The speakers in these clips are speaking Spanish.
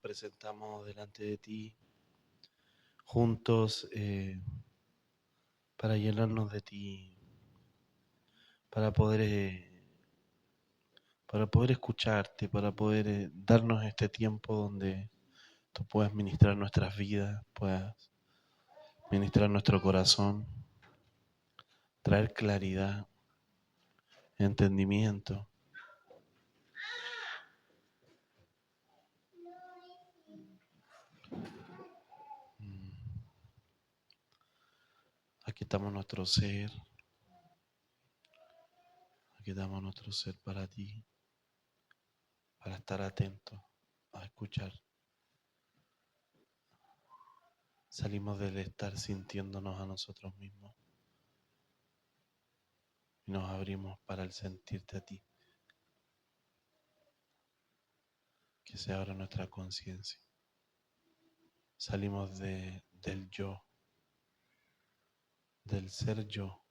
presentamos delante de ti juntos para llenarnos de ti, para poder escucharte, para poder darnos este tiempo donde tú puedas ministrar nuestras vidas, puedas ministrar nuestro corazón, traer claridad, entendimiento. Aquí estamos nuestro ser, aquí damos nuestro ser para ti, para estar atentos a escuchar. Salimos del estar sintiéndonos a nosotros mismos y nos abrimos para el sentirte a ti. Que se abra nuestra conciencia. Salimos del yo, del ser yo,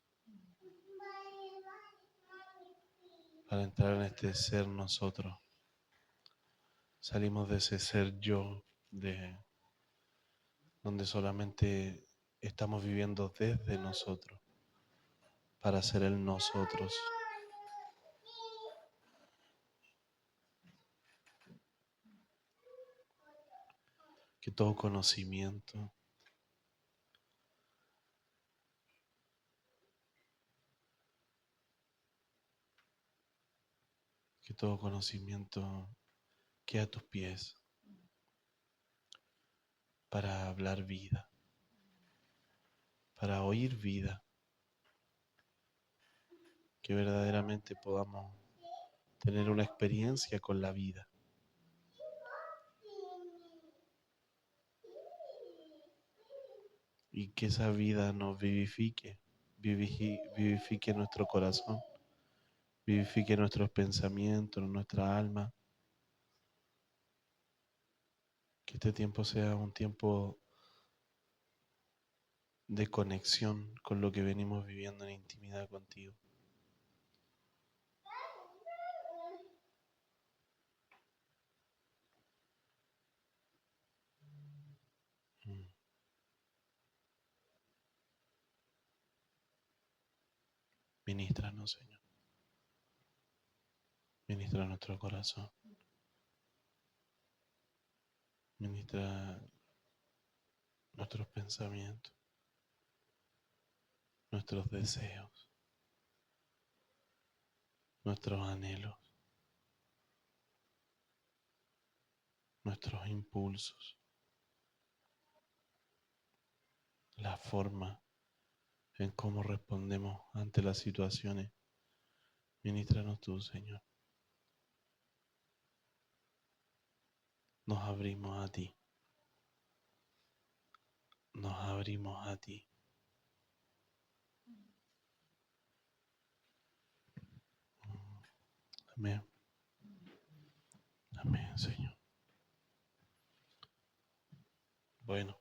para entrar en este ser nosotros. Salimos de ese ser yo, de donde solamente estamos viviendo desde nosotros, para ser el nosotros. Que todo conocimiento, quede a tus pies para hablar vida, para oír vida, que verdaderamente podamos tener una experiencia con la vida. Y que esa vida nos vivifique nuestro corazón, vivifique nuestros pensamientos, nuestra alma. Que este tiempo sea un tiempo de conexión con lo que venimos viviendo en intimidad contigo. Ministranos, Señor. Ministra nuestro corazón. Ministra nuestros pensamientos, nuestros deseos, nuestros anhelos, nuestros impulsos, la forma en cómo respondemos ante las situaciones. Ministranos tú, Señor. Nos abrimos a ti. Nos abrimos a ti. Amén. Amén, Señor. Bueno.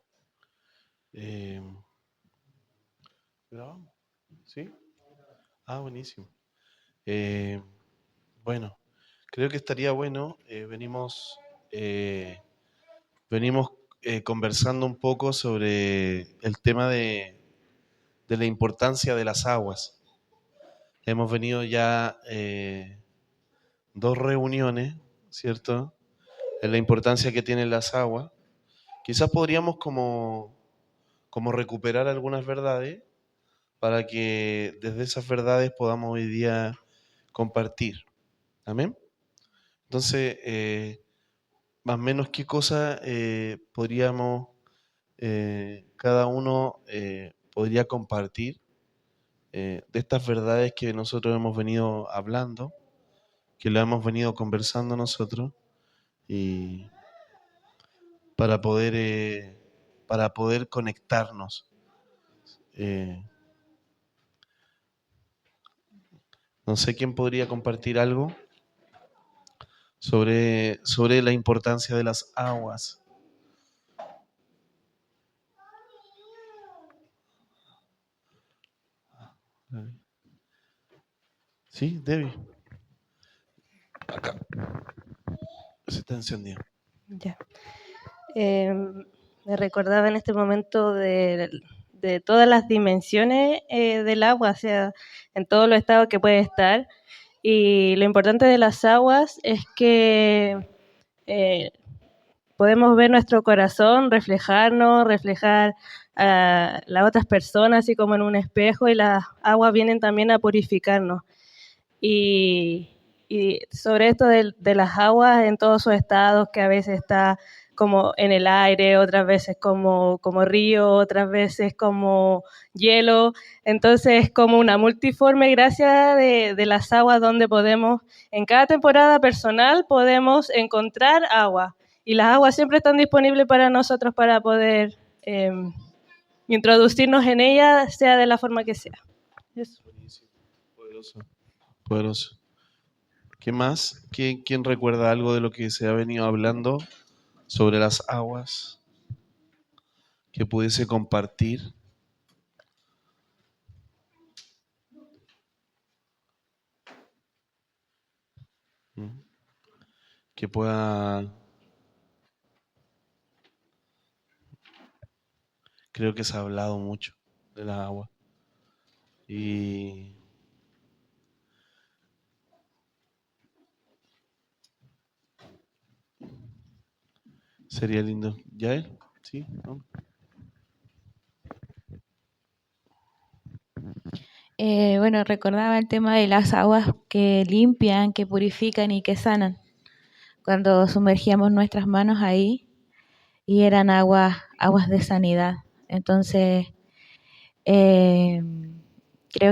¿Grabamos? ¿Sí? Ah, buenísimo. Bueno, creo que estaría bueno. Venimos conversando un poco sobre el tema de la importancia de las aguas. Hemos venido ya 2 reuniones, ¿cierto? En la importancia que tienen las aguas. Quizás podríamos como recuperar algunas verdades para que desde esas verdades podamos hoy día compartir. Amén. Entonces, más o menos qué cosa podríamos, cada uno podría compartir de estas verdades que nosotros hemos venido hablando, que lo hemos venido conversando nosotros, y para poder conectarnos. No sé quién podría compartir algo sobre la importancia de las aguas. Sí, Debbie. Acá. Se está encendido. Ya. Me recordaba en este momento de todas las dimensiones del agua, o sea, en todos los estados que puede estar. Y lo importante de las aguas es que podemos ver nuestro corazón, reflejarnos, reflejar a las otras personas, así como en un espejo, y las aguas vienen también a purificarnos. Y sobre esto de las aguas en todos sus estados, que a veces está como en el aire, otras veces como río, otras veces como hielo. Entonces es como una multiforme gracia de las aguas donde podemos, en cada temporada personal, podemos encontrar agua. Y las aguas siempre están disponibles para nosotros para poder introducirnos en ella, sea de la forma que sea. Eso. Buenísimo. Poderoso. Poderoso. ¿Qué más? ¿Quién recuerda algo de lo que se ha venido hablando sobre las aguas que pudiese compartir? Que pueda... Creo que se ha hablado mucho de la agua. Y sería lindo. ¿Ya? ¿Sí? ¿No? Bueno, recordaba el tema de las aguas que limpian, que purifican y que sanan. Cuando sumergíamos nuestras manos ahí y eran aguas de sanidad. Entonces, creo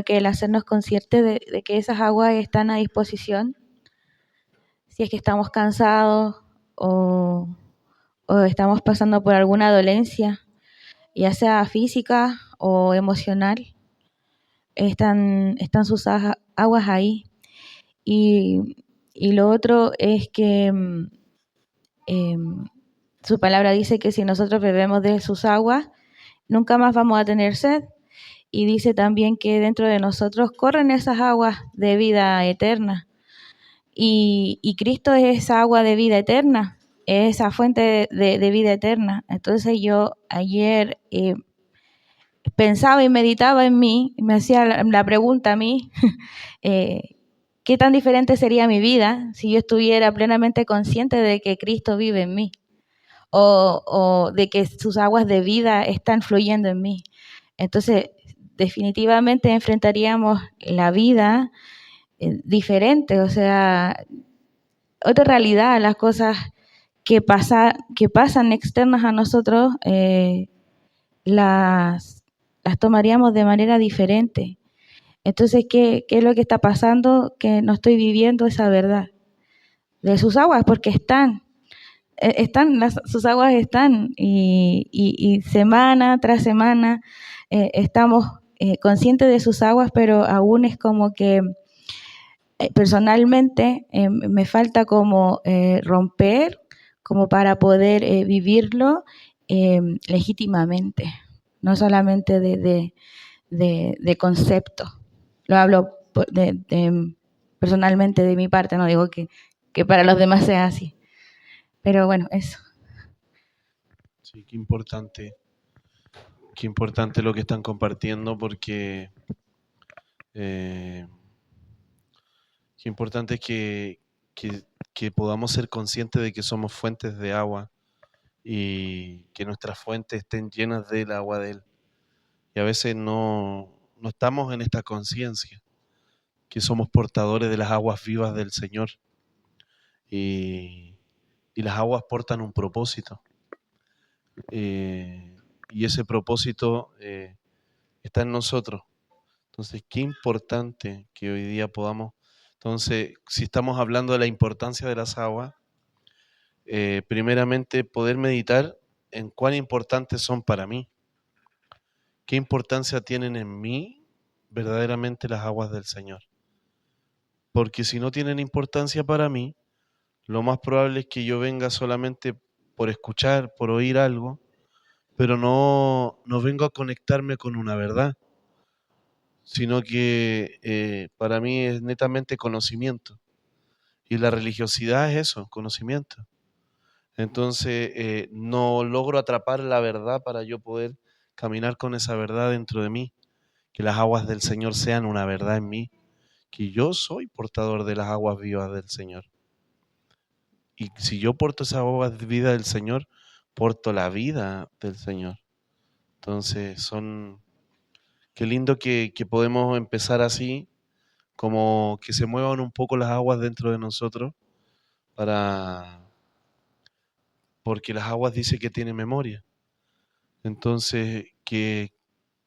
que el hacernos conscientes de que esas aguas están a disposición, si es que estamos cansados o estamos pasando por alguna dolencia, ya sea física o emocional, están sus aguas ahí. Y lo otro es que su palabra dice que si nosotros bebemos de sus aguas, nunca más vamos a tener sed. Y dice también que dentro de nosotros corren esas aguas de vida eterna. Y Cristo es esa agua de vida eterna, es esa fuente de vida eterna. Entonces yo ayer pensaba y meditaba en mí, me hacía la pregunta a mí, ¿qué tan diferente sería mi vida si yo estuviera plenamente consciente de que Cristo vive en mí? O de que sus aguas de vida están fluyendo en mí. Entonces, definitivamente enfrentaríamos la vida diferente, o sea, otra realidad, las cosas que pasan externas a nosotros, las tomaríamos de manera diferente. Entonces, ¿qué es lo que está pasando? Que no estoy viviendo esa verdad de sus aguas, porque sus aguas están, y semana tras semana estamos conscientes de sus aguas, pero aún es como que personalmente me falta como romper, como para poder vivirlo legítimamente, no solamente de concepto. Lo hablo personalmente de mi parte, no digo que para los demás sea así. Pero bueno, eso. Sí, qué importante. Qué importante lo que están compartiendo porque qué importante es que podamos ser conscientes de que somos fuentes de agua y que nuestras fuentes estén llenas del agua de Él. Y a veces no estamos en esta conciencia, que somos portadores de las aguas vivas del Señor. Y las aguas portan un propósito. Y ese propósito está en nosotros. Entonces, qué importante que hoy día podamos... Entonces, si estamos hablando de la importancia de las aguas, primeramente poder meditar en cuán importantes son para mí. ¿Qué importancia tienen en mí verdaderamente las aguas del Señor? Porque si no tienen importancia para mí, lo más probable es que yo venga solamente por escuchar, por oír algo, pero no vengo a conectarme con una verdad, sino que para mí es netamente conocimiento. Y la religiosidad es eso, conocimiento. Entonces no logro atrapar la verdad para yo poder caminar con esa verdad dentro de mí, que las aguas del Señor sean una verdad en mí, que yo soy portador de las aguas vivas del Señor. Y si yo porto esas aguas de vida del Señor, porto la vida del Señor. Entonces qué lindo que podemos empezar así, como que se muevan un poco las aguas dentro de nosotros, porque las aguas dice que tienen memoria. Entonces, que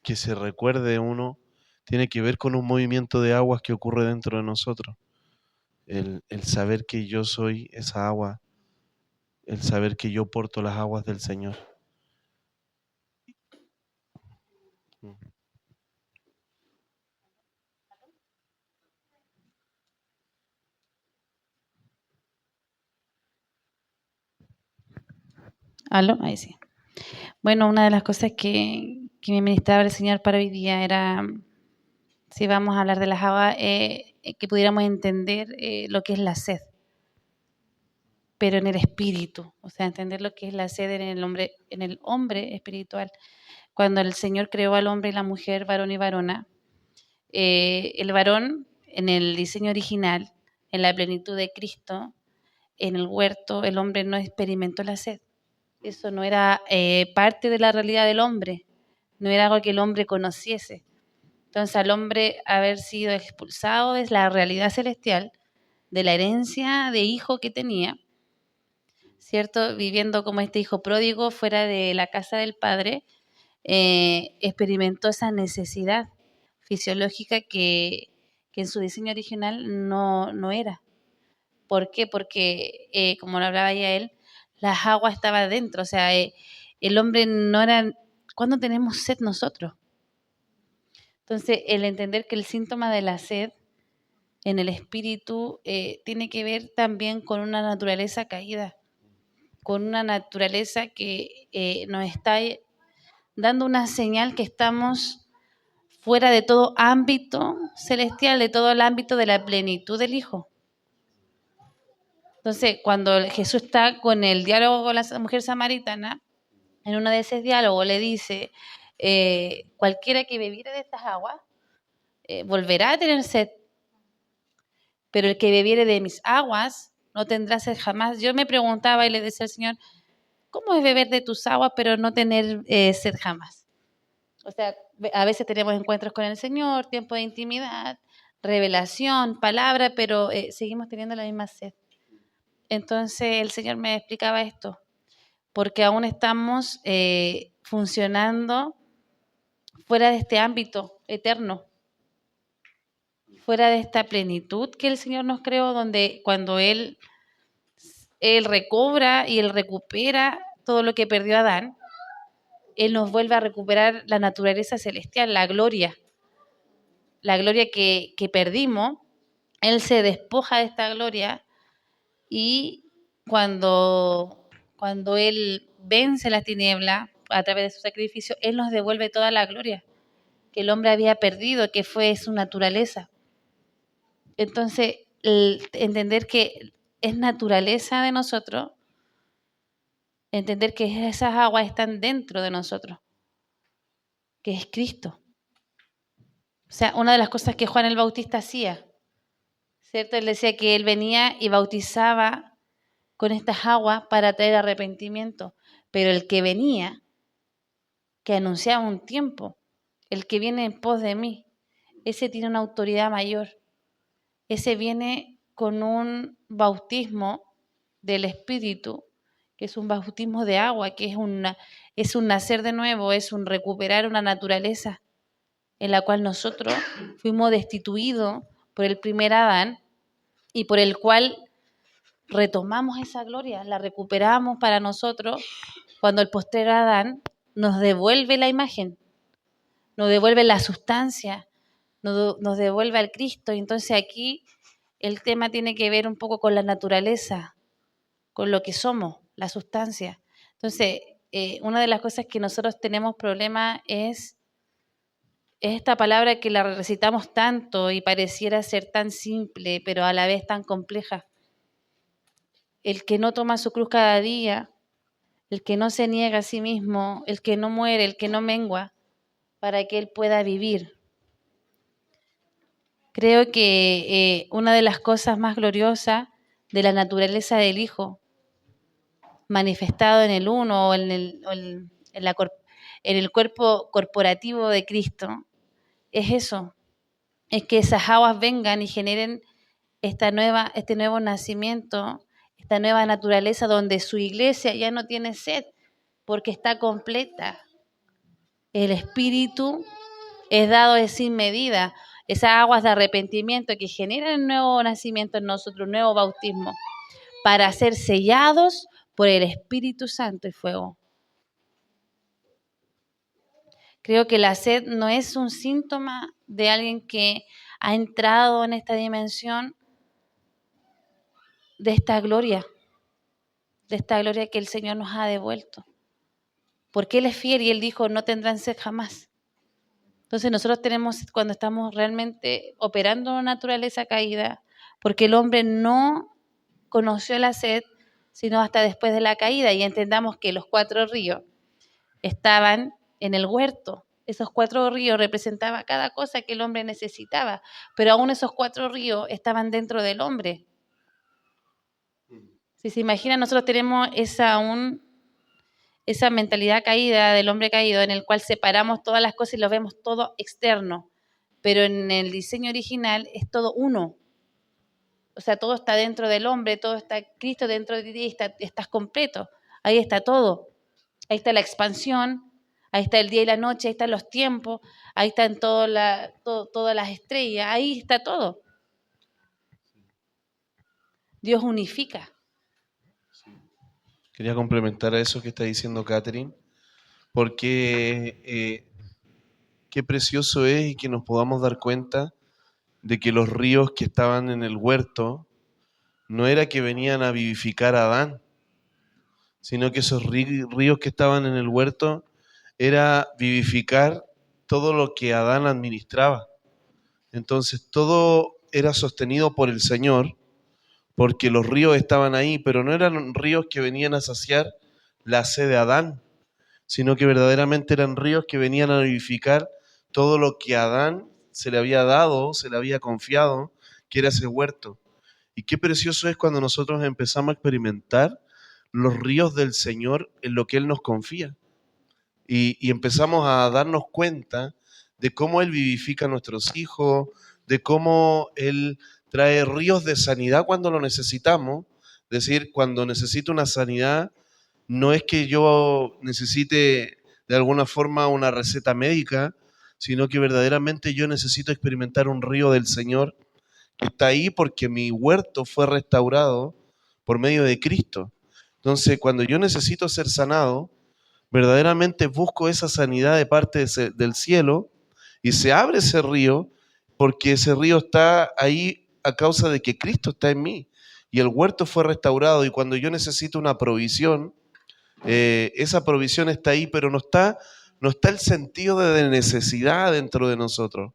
se recuerde uno, tiene que ver con un movimiento de aguas que ocurre dentro de nosotros. El saber que yo soy esa agua, el saber que yo porto las aguas del Señor. ¿Aló? Ahí sí. Bueno, una de las cosas que me ministraba el Señor para hoy día era, si vamos a hablar de las aguas, que pudiéramos entender lo que es la sed, pero en el espíritu, o sea, entender lo que es la sed en el hombre espiritual. Cuando el Señor creó al hombre y la mujer, varón y varona, el varón en el diseño original, en la plenitud de Cristo, en el huerto, el hombre no experimentó la sed. Eso no era parte de la realidad del hombre, no era algo que el hombre conociese. Entonces, al hombre haber sido expulsado de la realidad celestial, de la herencia de hijo que tenía, ¿cierto? Viviendo como este hijo pródigo fuera de la casa del padre, experimentó esa necesidad fisiológica que en su diseño original no era. ¿Por qué? Porque, como lo hablaba ya él, las aguas estaban dentro, o sea, el hombre no era... ¿Cuándo tenemos sed nosotros? Entonces, el entender que el síntoma de la sed en el espíritu tiene que ver también con una naturaleza caída, con una naturaleza que nos está dando una señal que estamos fuera de todo ámbito celestial, de todo el ámbito de la plenitud del Hijo. Entonces, cuando Jesús está con el diálogo con la mujer samaritana, en uno de esos diálogos le dice, cualquiera que bebiera de estas aguas volverá a tener sed, pero el que bebiere de mis aguas no tendrá sed jamás. Yo me preguntaba y le decía al Señor, ¿cómo es beber de tus aguas pero no tener sed jamás? O sea, a veces tenemos encuentros con el Señor, tiempo de intimidad, revelación, palabra, pero seguimos teniendo la misma sed. Entonces el Señor me explicaba esto, porque aún estamos funcionando fuera de este ámbito eterno, fuera de esta plenitud que el Señor nos creó, donde cuando Él recobra y Él recupera todo lo que perdió Adán, Él nos vuelve a recuperar la naturaleza celestial, la gloria que perdimos. Él se despoja de esta gloria y cuando Él vence la tiniebla a través de su sacrificio, Él nos devuelve toda la gloria que el hombre había perdido, que fue su naturaleza. Entonces, entender que es naturaleza de nosotros, entender que esas aguas están dentro de nosotros, que es Cristo. O sea, una de las cosas que Juan el Bautista hacía, ¿cierto? Él decía que él venía y bautizaba con estas aguas para traer arrepentimiento, pero el que venía, que anunciaba un tiempo, el que viene en pos de mí, ese tiene una autoridad mayor. Ese viene con un bautismo del Espíritu, que es un bautismo de agua, que es un nacer de nuevo, es un recuperar una naturaleza en la cual nosotros fuimos destituidos por el primer Adán y por el cual retomamos esa gloria, la recuperamos para nosotros cuando el postrer Adán nos devuelve la imagen, nos devuelve la sustancia, nos devuelve al Cristo. Y entonces aquí el tema tiene que ver un poco con la naturaleza, con lo que somos, la sustancia. Entonces, una de las cosas que nosotros tenemos problema es esta palabra que la recitamos tanto y pareciera ser tan simple, pero a la vez tan compleja. el que no toma su cruz cada día, el que no se niega a sí mismo, el que no muere, el que no mengua, para que Él pueda vivir. Creo que una de las cosas más gloriosas de la naturaleza del Hijo, manifestado en el uno o en el cuerpo corporativo de Cristo, es eso, es que esas aguas vengan y generen este nuevo nacimiento, esta nueva naturaleza donde su iglesia ya no tiene sed porque está completa. El Espíritu es dado sin medida, esas aguas de arrepentimiento que generan un nuevo nacimiento en nosotros, un nuevo bautismo, para ser sellados por el Espíritu Santo y fuego. Creo que la sed no es un síntoma de alguien que ha entrado en esta dimensión de esta gloria que el Señor nos ha devuelto. Porque Él es fiel y Él dijo, no tendrán sed jamás. Entonces nosotros tenemos, cuando estamos realmente operando una naturaleza caída, porque el hombre no conoció la sed, sino hasta después de la caída, y entendamos que los 4 ríos estaban en el huerto. Esos 4 ríos representaban cada cosa que el hombre necesitaba, pero aún esos 4 ríos estaban dentro del hombre. Si se imaginan, nosotros tenemos esa mentalidad caída del hombre caído en el cual separamos todas las cosas y lo vemos todo externo, pero en el diseño original es todo uno. O sea, todo está dentro del hombre, todo está Cristo dentro de ti, estás completo. Ahí está todo. Ahí está la expansión, ahí está el día y la noche, ahí están los tiempos, ahí están todas las estrellas, ahí está todo. Dios unifica. Quería complementar a eso que está diciendo Catherine, porque qué precioso es y que nos podamos dar cuenta de que los ríos que estaban en el huerto no era que venían a vivificar a Adán, sino que esos ríos que estaban en el huerto era vivificar todo lo que Adán administraba. Entonces todo era sostenido por el Señor, porque los ríos estaban ahí, pero no eran ríos que venían a saciar la sed de Adán, sino que verdaderamente eran ríos que venían a vivificar todo lo que a Adán se le había dado, se le había confiado, que era ese huerto. Y qué precioso es cuando nosotros empezamos a experimentar los ríos del Señor en lo que Él nos confía. Y empezamos a darnos cuenta de cómo Él vivifica a nuestros hijos, de cómo Él trae ríos de sanidad cuando lo necesitamos. Es decir, cuando necesito una sanidad, no es que yo necesite de alguna forma una receta médica, sino que verdaderamente yo necesito experimentar un río del Señor que está ahí porque mi huerto fue restaurado por medio de Cristo. Entonces, cuando yo necesito ser sanado, verdaderamente busco esa sanidad de parte del cielo y se abre ese río porque ese río está ahí a causa de que Cristo está en mí y el huerto fue restaurado, y cuando yo necesito una provisión, esa provisión está ahí, pero no está el sentido de necesidad dentro de nosotros,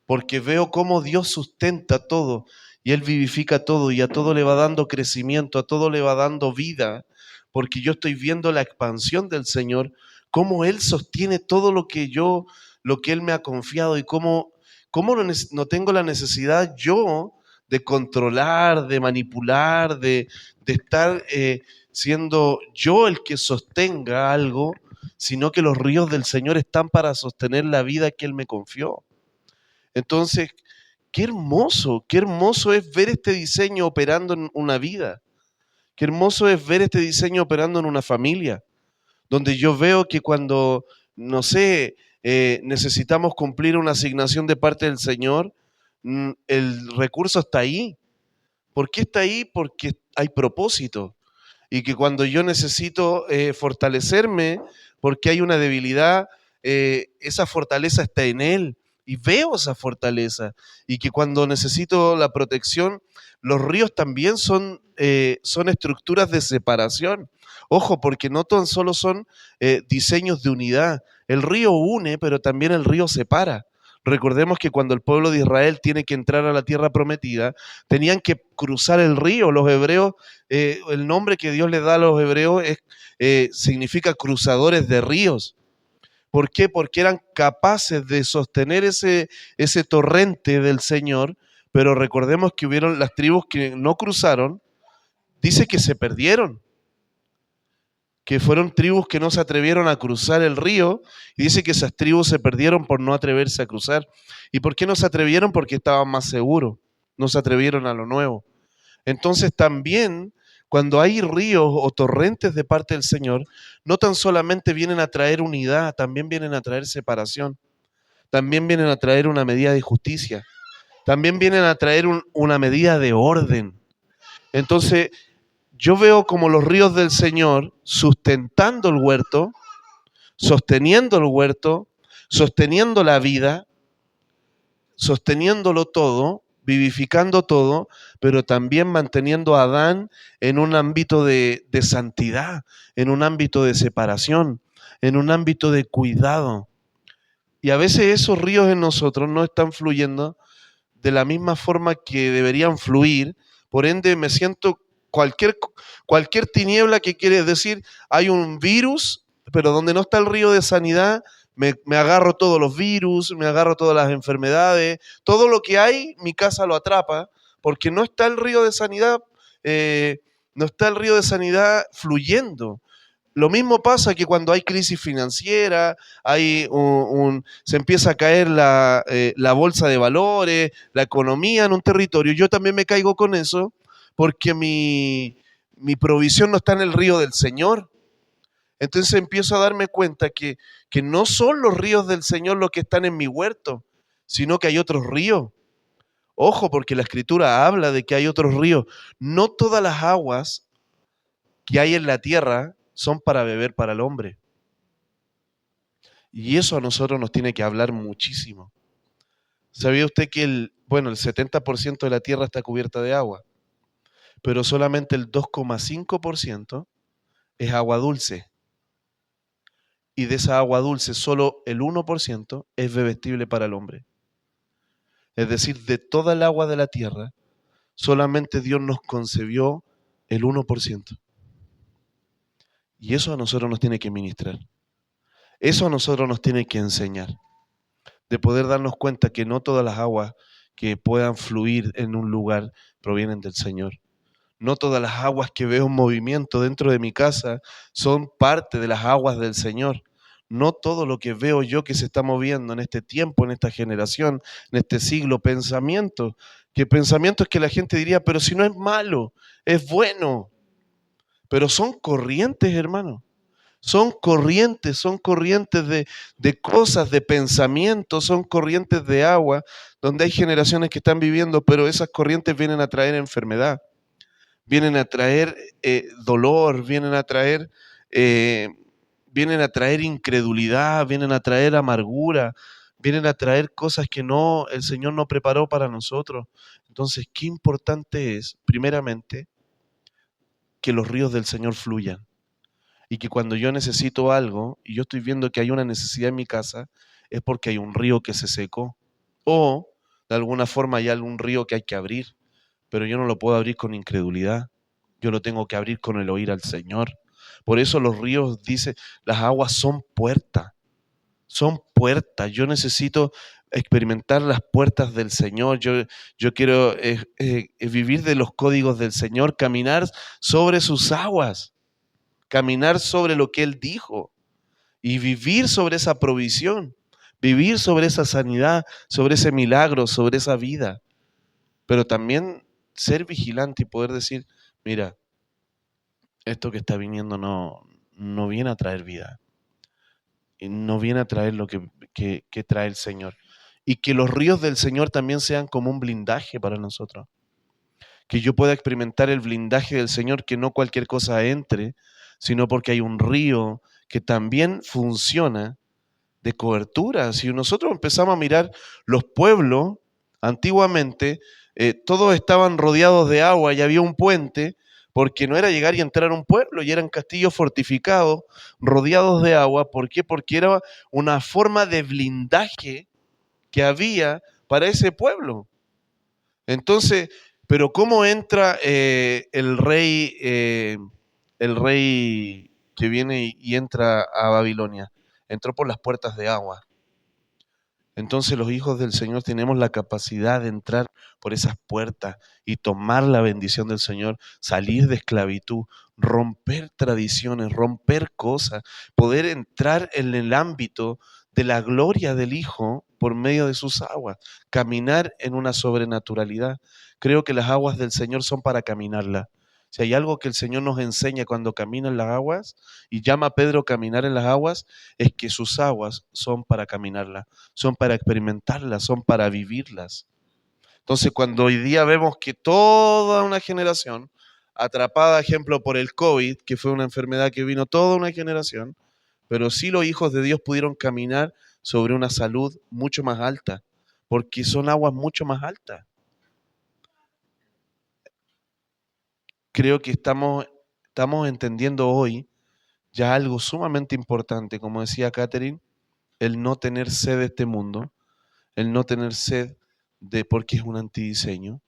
porque veo cómo Dios sustenta todo y Él vivifica todo y a todo le va dando crecimiento, a todo le va dando vida, porque yo estoy viendo la expansión del Señor, cómo Él sostiene todo lo que Él me ha confiado, y cómo no tengo la necesidad yo de controlar, de manipular, de estar siendo yo el que sostenga algo, sino que los ríos del Señor están para sostener la vida que Él me confió. Entonces, qué hermoso es ver este diseño operando en una vida. Qué hermoso es ver este diseño operando en una familia, donde yo veo que cuando, no sé, necesitamos cumplir una asignación de parte del Señor, el recurso está ahí. ¿Por qué está ahí? Porque hay propósito. Y que cuando yo necesito fortalecerme, porque hay una debilidad, esa fortaleza está en Él. Y veo esa fortaleza. Y que cuando necesito la protección, los ríos también son estructuras de separación. Ojo, porque no tan solo son diseños de unidad. El río une, pero también el río separa. Recordemos que cuando el pueblo de Israel tiene que entrar a la tierra prometida, tenían que cruzar el río. Los hebreos, el nombre que Dios le da a los hebreos significa cruzadores de ríos. ¿Por qué? Porque eran capaces de sostener ese torrente del Señor, pero recordemos que hubieron las tribus que no cruzaron, dice que se perdieron, que fueron tribus que no se atrevieron a cruzar el río, y dice que esas tribus se perdieron por no atreverse a cruzar. ¿Y por qué no se atrevieron? Porque estaban más seguros, no se atrevieron a lo nuevo. Entonces también, cuando hay ríos o torrentes de parte del Señor, no tan solamente vienen a traer unidad, también vienen a traer separación, también vienen a traer una medida de justicia, también vienen a traer una medida de orden. Entonces, yo veo como los ríos del Señor sustentando el huerto, sosteniendo el huerto, sosteniendo la vida, sosteniéndolo todo, vivificando todo, pero también manteniendo a Adán en un ámbito de santidad, en un ámbito de separación, en un ámbito de cuidado. Y a veces esos ríos en nosotros no están fluyendo de la misma forma que deberían fluir, por ende me siento cualquier tiniebla, que quiere decir, hay un virus, pero donde no está el río de sanidad, me agarro todos los virus, me agarro todas las enfermedades, todo lo que hay, mi casa lo atrapa, porque no está el río de sanidad, no está el río de sanidad fluyendo. Lo mismo pasa que cuando hay crisis financiera, se empieza a caer la bolsa de valores, la economía en un territorio. Yo también me caigo con eso porque mi provisión no está en el río del Señor. Entonces empiezo a darme cuenta que no son los ríos del Señor los que están en mi huerto, sino que hay otros ríos. Ojo, porque la Escritura habla de que hay otros ríos. No todas las aguas que hay en la tierra son para beber para el hombre. Y eso a nosotros nos tiene que hablar muchísimo. ¿Sabía usted que el 70% de la tierra está cubierta de agua? Pero solamente el 2,5% es agua dulce. Y de esa agua dulce solo el 1% es bebestible para el hombre. Es decir, de toda el agua de la tierra, solamente Dios nos concebió el 1%. Y eso a nosotros nos tiene que ministrar. Eso a nosotros nos tiene que enseñar. De poder darnos cuenta que no todas las aguas que puedan fluir en un lugar provienen del Señor. No todas las aguas que veo en movimiento dentro de mi casa son parte de las aguas del Señor. No todo lo que veo yo que se está moviendo en este tiempo, en esta generación, en este siglo, pensamientos que la gente diría, pero si no es malo, es bueno. Pero son corrientes, hermano. Son corrientes de cosas, de pensamientos, son corrientes de agua, donde hay generaciones que están viviendo, pero esas corrientes vienen a traer enfermedad, vienen a traer dolor, vienen a traer incredulidad, vienen a traer amargura, vienen a traer cosas que el Señor no preparó para nosotros. Entonces, qué importante es, primeramente, que los ríos del Señor fluyan. Y que cuando yo necesito algo, y yo estoy viendo que hay una necesidad en mi casa, es porque hay un río que se secó. O, de alguna forma, hay algún río que hay que abrir. Pero yo no lo puedo abrir con incredulidad. Yo lo tengo que abrir con el oír al Señor. Por eso los ríos, dice, las aguas son puertas. Son puertas. Yo necesito experimentar las puertas del Señor. Yo quiero vivir de los códigos del Señor, caminar sobre sus aguas, caminar sobre lo que Él dijo y vivir sobre esa provisión, vivir sobre esa sanidad, sobre ese milagro, sobre esa vida. Pero también ser vigilante y poder decir, mira, esto que está viniendo no viene a traer vida, no viene a traer lo que trae el Señor. Y que los ríos del Señor también sean como un blindaje para nosotros. Que yo pueda experimentar el blindaje del Señor, que no cualquier cosa entre, sino porque hay un río que también funciona de cobertura. Si nosotros empezamos a mirar los pueblos, antiguamente todos estaban rodeados de agua y había un puente, porque no era llegar y entrar a un pueblo, y eran castillos fortificados, rodeados de agua. ¿Por qué? Porque era una forma de blindaje que había para ese pueblo. Entonces, pero ¿cómo entra el rey que viene y entra a Babilonia? Entró por las puertas de agua. Entonces los hijos del Señor tenemos la capacidad de entrar por esas puertas y tomar la bendición del Señor, salir de esclavitud, romper tradiciones, romper cosas, poder entrar en el ámbito de la gloria del Hijo por medio de sus aguas, caminar en una sobrenaturalidad. Creo que las aguas del Señor son para caminarlas. Si hay algo que el Señor nos enseña cuando camina en las aguas y llama a Pedro a caminar en las aguas, es que sus aguas son para caminarlas, son para experimentarlas, son para vivirlas. Entonces, cuando hoy día vemos que toda una generación, atrapada, ejemplo, por el COVID, que fue una enfermedad que vino toda una generación, pero sí los hijos de Dios pudieron caminar sobre una salud mucho más alta, porque son aguas mucho más altas. Creo que estamos entendiendo hoy ya algo sumamente importante, como decía Catherine, el no tener sed de este mundo, el no tener sed porque es un antidiseño,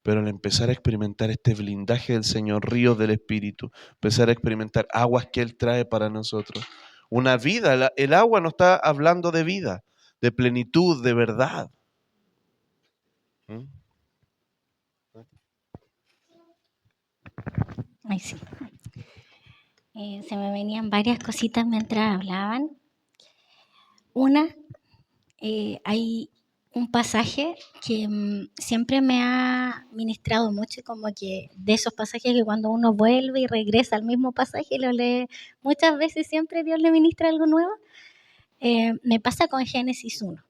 pero al empezar a experimentar este blindaje del Señor, ríos del Espíritu, empezar a experimentar aguas que Él trae para nosotros. Una vida, el agua no está hablando de vida, de plenitud, de verdad. ¿Mm? Ay, sí. Se me venían varias cositas mientras hablaban. Una, hay un pasaje que siempre me ha ministrado mucho, como que de esos pasajes que cuando uno vuelve y regresa al mismo pasaje, lo lee muchas veces, siempre Dios le ministra algo nuevo. Me pasa con Génesis 1,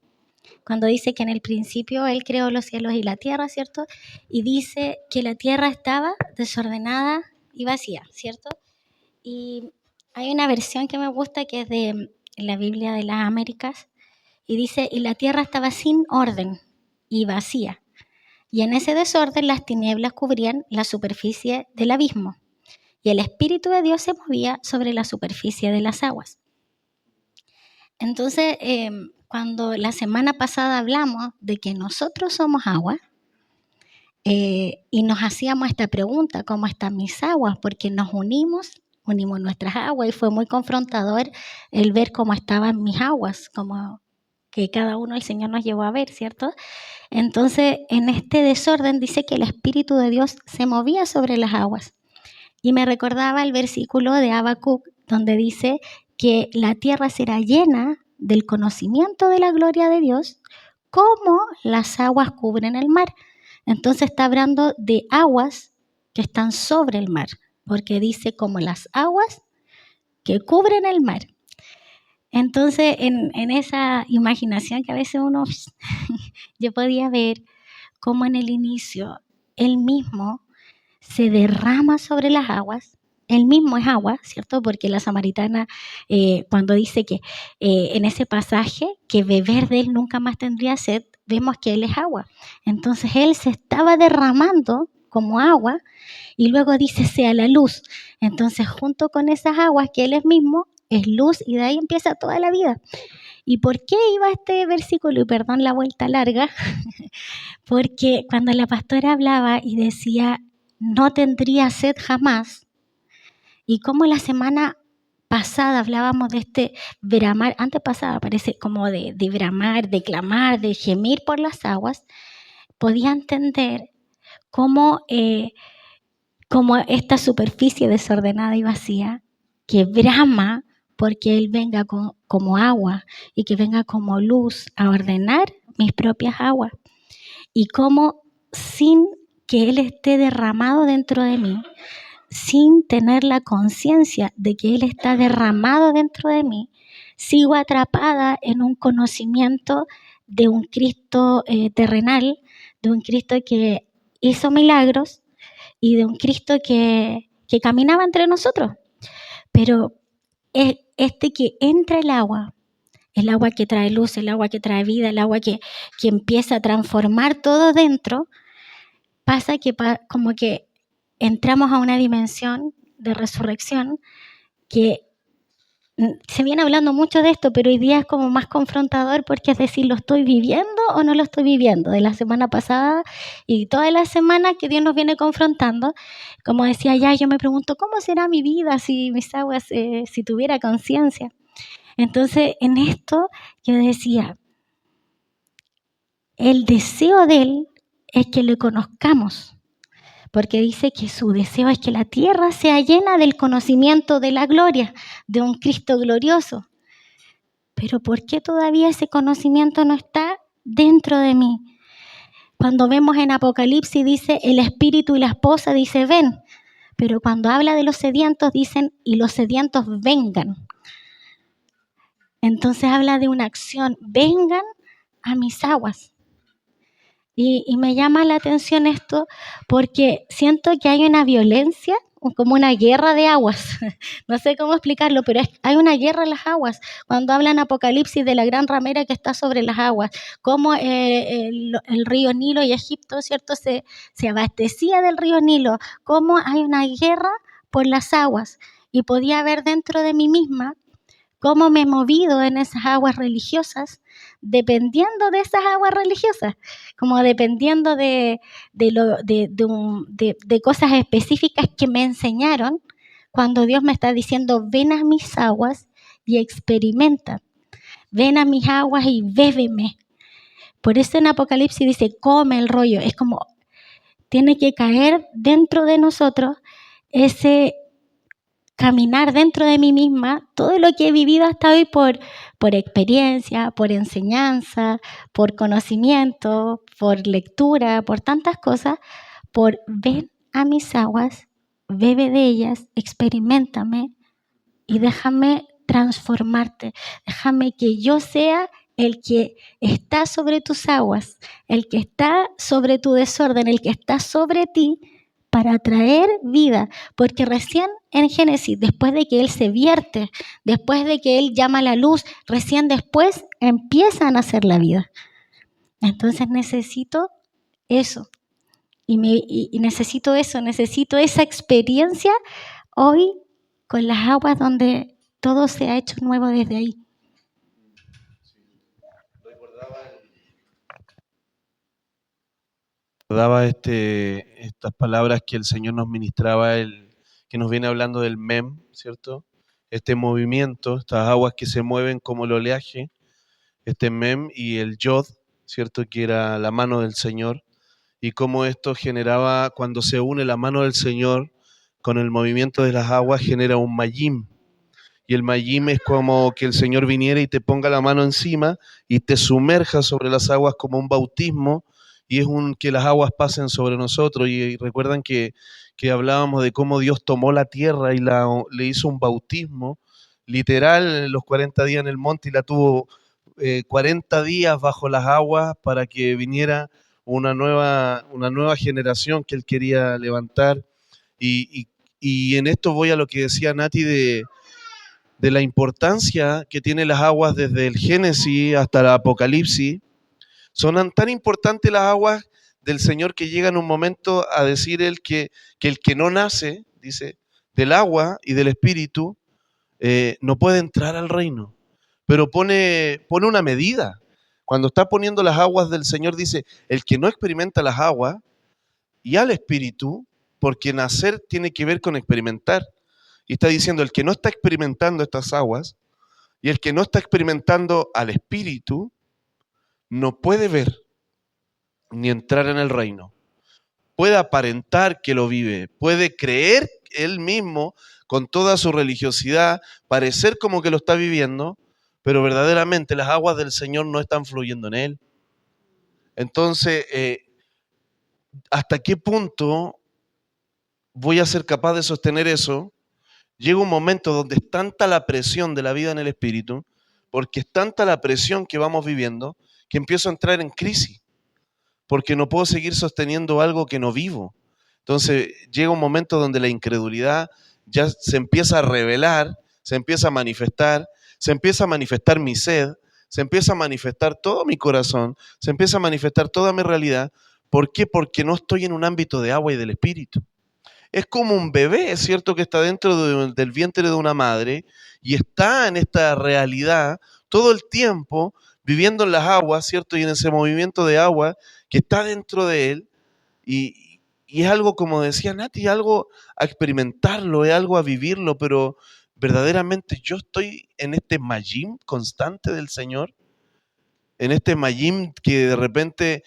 cuando dice que en el principio Él creó los cielos y la tierra, ¿cierto? Y dice que la tierra estaba desordenada y vacía, ¿cierto? Y hay una versión que me gusta que es de la Biblia de las Américas y dice, y la tierra estaba sin orden y vacía. Y en ese desorden las tinieblas cubrían la superficie del abismo y el Espíritu de Dios se movía sobre la superficie de las aguas. Entonces, cuando la semana pasada hablamos de que nosotros somos agua, y nos hacíamos esta pregunta, ¿cómo están mis aguas? Porque nos unimos nuestras aguas y fue muy confrontador el ver cómo estaban mis aguas, como que cada uno el Señor nos llevó a ver, ¿cierto? Entonces, en este desorden dice que el Espíritu de Dios se movía sobre las aguas. Y me recordaba el versículo de Habacuc, donde dice que la tierra será llena del conocimiento de la gloria de Dios, como las aguas cubren el mar. Entonces está hablando de aguas que están sobre el mar, porque dice como las aguas que cubren el mar. Entonces, en esa imaginación que a veces uno, yo podía ver cómo en el inicio Él mismo se derrama sobre las aguas. Él mismo es agua, ¿cierto? Porque la samaritana, cuando dice que en ese pasaje, que beber de Él nunca más tendría sed, vemos que Él es agua. Entonces Él se estaba derramando como agua y luego dice, sea la luz. Entonces, junto con esas aguas que Él es mismo, es luz y de ahí empieza toda la vida. ¿Y por qué iba este versículo? Y perdón la vuelta larga, porque cuando la pastora hablaba y decía, no tendría sed jamás, y como la semana pasada hablábamos de este bramar, antepasada parece como de bramar, de clamar, de gemir por las aguas, podía entender cómo esta superficie desordenada y vacía que brama porque Él venga como agua y que venga como luz a ordenar mis propias aguas. Y cómo sin que Él esté derramado dentro de mí, sin tener la conciencia de que Él está derramado dentro de mí, sigo atrapada en un conocimiento de un Cristo terrenal, de un Cristo que hizo milagros y de un Cristo que caminaba entre nosotros. Pero que entra el agua que trae luz, el agua que trae vida, el agua que empieza a transformar todo dentro, pasa que como que entramos a una dimensión de resurrección que se viene hablando mucho de esto, pero hoy día es como más confrontador porque es decir, ¿lo estoy viviendo o no lo estoy viviendo? De la semana pasada y todas las semanas que Dios nos viene confrontando, como decía ya, yo me pregunto, ¿cómo será mi vida si mis aguas, si tuviera conciencia? Entonces, en esto yo decía, el deseo de Él es que le conozcamos, porque dice que su deseo es que la tierra sea llena del conocimiento de la gloria, de un Cristo glorioso. Pero ¿por qué todavía ese conocimiento no está dentro de mí? Cuando vemos en Apocalipsis dice el espíritu y la esposa dice ven, pero cuando habla de los sedientos dicen y los sedientos vengan. Entonces habla de una acción, vengan a mis aguas. Y me llama la atención esto porque siento que hay una violencia, como una guerra de aguas. No sé cómo explicarlo, pero hay una guerra en las aguas. Cuando habla en Apocalipsis de la gran ramera que está sobre las aguas, cómo el río Nilo y Egipto, ¿cierto?, se abastecía del río Nilo, cómo hay una guerra por las aguas. Y podía ver dentro de mí misma cómo me he movido en esas aguas religiosas, dependiendo de esas aguas religiosas, como dependiendo de cosas específicas que me enseñaron, cuando Dios me está diciendo, ven a mis aguas y experimenta, ven a mis aguas y bébeme. Por eso en Apocalipsis dice, come el rollo, es como, tiene que caer dentro de nosotros ese caminar dentro de mí misma, todo lo que he vivido hasta hoy por experiencia, por enseñanza, por conocimiento, por lectura, por tantas cosas, por ven a mis aguas, bebe de ellas, experiméntame y déjame transformarte, déjame que yo sea el que está sobre tus aguas, el que está sobre tu desorden, el que está sobre ti, para traer vida, porque recién en Génesis, después de que Él se vierte, después de que Él llama a la luz, recién después empieza a nacer la vida. Entonces necesito eso, y necesito eso, necesito esa experiencia hoy con las aguas donde todo se ha hecho nuevo desde ahí. Recordaba estas palabras que el Señor nos ministraba, que nos viene hablando del Mem, ¿cierto? Este movimiento, estas aguas que se mueven como el oleaje, este Mem y el Yod, ¿cierto? Que era la mano del Señor, y cómo esto generaba, cuando se une la mano del Señor con el movimiento de las aguas, genera un Mayim. Y el Mayim es como que el Señor viniera y te ponga la mano encima y te sumerja sobre las aguas como un bautismo, y es que las aguas pasen sobre nosotros. Y recuerdan que hablábamos de cómo Dios tomó la tierra y le hizo un bautismo literal en los 40 días en el monte, y la tuvo 40 días bajo las aguas para que viniera una nueva generación que Él quería levantar. Y en esto voy a lo que decía Nati de la importancia que tienen las aguas desde el Génesis hasta el Apocalipsis. Son tan importantes las aguas del Señor que llega en un momento a decir Él que el que no nace, dice, del agua y del Espíritu, no puede entrar al reino. Pero pone una medida. Cuando está poniendo las aguas del Señor, dice, el que no experimenta las aguas y al Espíritu, porque nacer tiene que ver con experimentar. Y está diciendo, el que no está experimentando estas aguas y el que no está experimentando al Espíritu, no puede ver ni entrar en el reino. Puede aparentar que lo vive, puede creer él mismo con toda su religiosidad, parecer como que lo está viviendo, pero verdaderamente las aguas del Señor no están fluyendo en él. Entonces, ¿hasta qué punto voy a ser capaz de sostener eso? Llega un momento donde es tanta la presión de la vida en el Espíritu, porque es tanta la presión que vamos viviendo, que empiezo a entrar en crisis, porque no puedo seguir sosteniendo algo que no vivo. Entonces llega un momento donde la incredulidad ya se empieza a revelar, se empieza a manifestar mi sed, se empieza a manifestar todo mi corazón, se empieza a manifestar toda mi realidad. ¿Por qué? Porque no estoy en un ámbito de agua y del Espíritu. Es como un bebé, ¿cierto? Que está dentro del vientre de una madre y está en esta realidad todo el tiempo, viviendo en las aguas, ¿cierto? Y en ese movimiento de agua que está dentro de él. Y es algo, como decía Nati, algo a experimentarlo, es algo a vivirlo, pero verdaderamente yo estoy en este mayim constante del Señor, en este mayim que de repente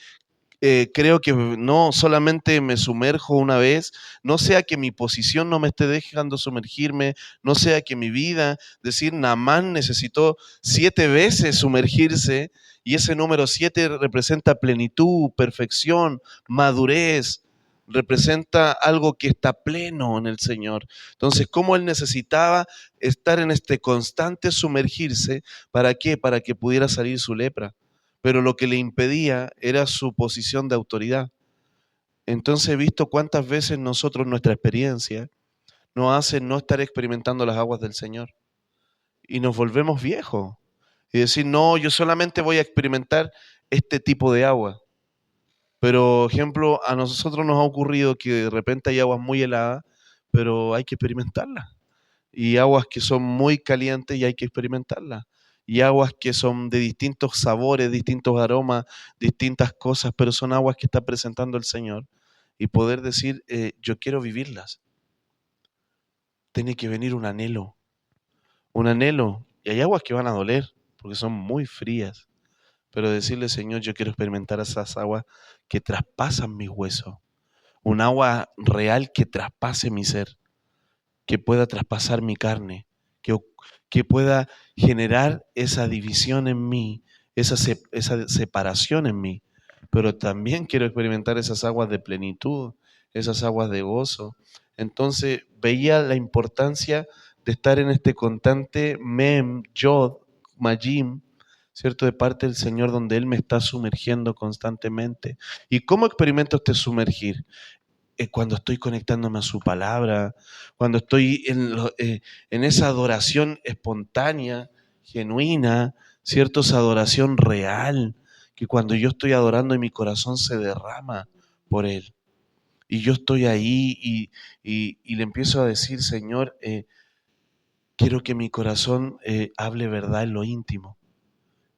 creo que no solamente me sumerjo una vez, no sea que mi posición no me esté dejando sumergirme, no sea que mi vida, decir, Naamán necesitó 7 veces sumergirse y ese número 7 representa plenitud, perfección, madurez, representa algo que está pleno en el Señor. Entonces, ¿cómo él necesitaba estar en este constante sumergirse? ¿Para qué? Para que pudiera salir su lepra. Pero lo que le impedía era su posición de autoridad. Entonces he visto cuántas veces nosotros, nuestra experiencia, nos hace no estar experimentando las aguas del Señor. Y nos volvemos viejos. Y decir, no, yo solamente voy a experimentar este tipo de agua. Pero, ejemplo, a nosotros nos ha ocurrido que de repente hay aguas muy heladas, pero hay que experimentarlas. Y aguas que son muy calientes y hay que experimentarlas. Y aguas que son de distintos sabores, distintos aromas, distintas cosas, pero son aguas que está presentando el Señor. Y poder decir, yo quiero vivirlas. Tiene que venir un anhelo. Un anhelo. Y hay aguas que van a doler, porque son muy frías. Pero decirle, Señor, yo quiero experimentar esas aguas que traspasan mis huesos. Un agua real que traspase mi ser, que pueda traspasar mi carne, que pueda generar esa división en mí, esa separación en mí. Pero también quiero experimentar esas aguas de plenitud, esas aguas de gozo. Entonces veía la importancia de estar en este constante mem, yod, majim, ¿cierto? De parte del Señor, donde Él me está sumergiendo constantemente. ¿Y cómo experimento este sumergir? Cuando estoy conectándome a su palabra, cuando estoy en esa adoración espontánea, genuina, ¿cierto? Esa adoración real, que cuando yo estoy adorando y mi corazón se derrama por Él. Y yo estoy ahí y le empiezo a decir, Señor, quiero que mi corazón hable verdad en lo íntimo,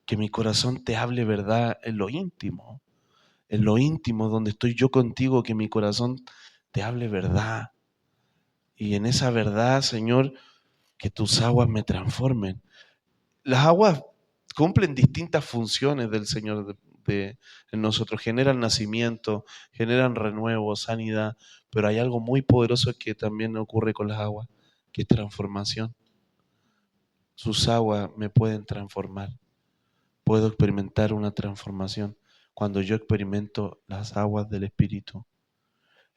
que mi corazón te hable verdad en lo íntimo donde estoy yo contigo, que mi corazón te hable verdad. Y en esa verdad, Señor, que tus aguas me transformen. Las aguas cumplen distintas funciones del Señor en nosotros. Generan nacimiento, generan renuevo, sanidad, pero hay algo muy poderoso que también ocurre con las aguas, que es transformación. Sus aguas me pueden transformar. Puedo experimentar una transformación cuando yo experimento las aguas del Espíritu.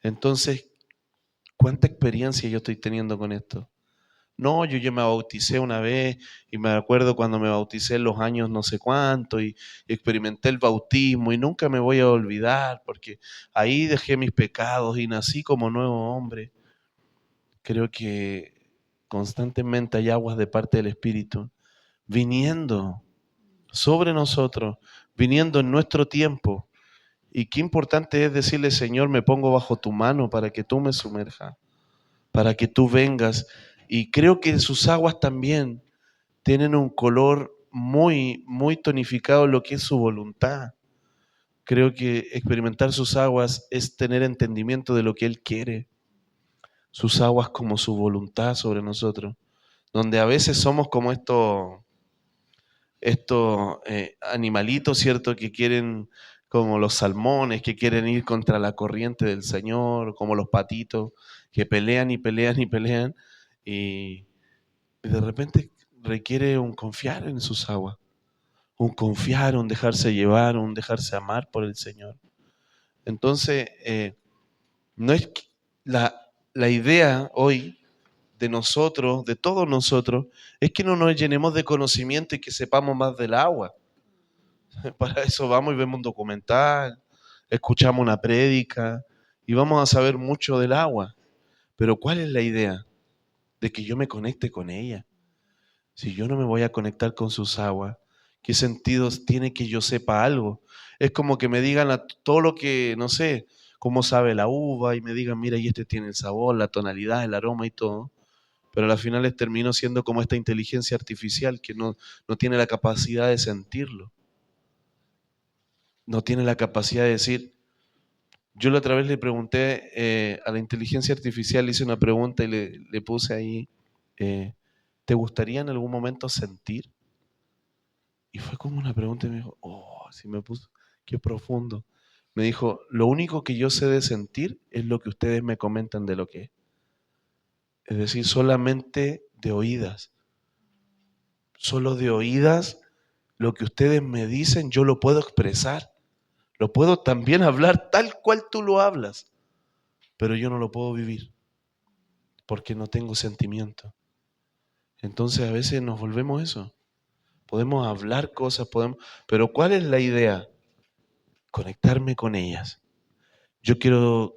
Entonces, ¿cuánta experiencia yo estoy teniendo con esto? No, yo me bauticé una vez y me acuerdo cuando me bauticé en los años no sé cuánto y experimenté el bautismo y nunca me voy a olvidar porque ahí dejé mis pecados y nací como nuevo hombre. Creo que constantemente hay aguas de parte del Espíritu viniendo sobre nosotros, viniendo en nuestro tiempo. Y qué importante es decirle, Señor, me pongo bajo tu mano para que tú me sumerjas, para que tú vengas. Y creo que sus aguas también tienen un color muy, muy tonificado en lo que es su voluntad. Creo que experimentar sus aguas es tener entendimiento de lo que Él quiere. Sus aguas como su voluntad sobre nosotros. Donde a veces somos como estos animalitos, ¿cierto? Que quieren, como los salmones, que quieren ir contra la corriente del Señor, como los patitos, que pelean y pelean y pelean, y de repente requiere un confiar en sus aguas, un confiar, un dejarse llevar, un dejarse amar por el Señor. Entonces, no es la idea hoy de nosotros, de todos nosotros, es que no nos llenemos de conocimiento y que sepamos más del agua. Para eso vamos y vemos un documental, escuchamos una prédica y vamos a saber mucho del agua. Pero ¿cuál es la idea? De que yo me conecte con ella. Si yo no me voy a conectar con sus aguas, ¿qué sentido tiene que yo sepa algo? Es como que me digan todo lo que, no sé, cómo sabe la uva y me digan, mira, y este tiene el sabor, la tonalidad, el aroma y todo. Pero al final termino siendo como esta inteligencia artificial que no tiene la capacidad de sentirlo. No tiene la capacidad de decir. Yo la otra vez le pregunté a la inteligencia artificial, hice una pregunta y le puse ahí, ¿te gustaría en algún momento sentir? Y fue como una pregunta y me dijo, así me puso, qué profundo. Me dijo, lo único que yo sé de sentir es lo que ustedes me comentan de lo que es. Es decir, solamente de oídas. Solo de oídas, lo que ustedes me dicen, yo lo puedo expresar. Lo puedo también hablar tal cual tú lo hablas, pero yo no lo puedo vivir porque no tengo sentimiento. Entonces a veces nos volvemos eso. Podemos hablar cosas, pero ¿cuál es la idea? Conectarme con ellas. Yo quiero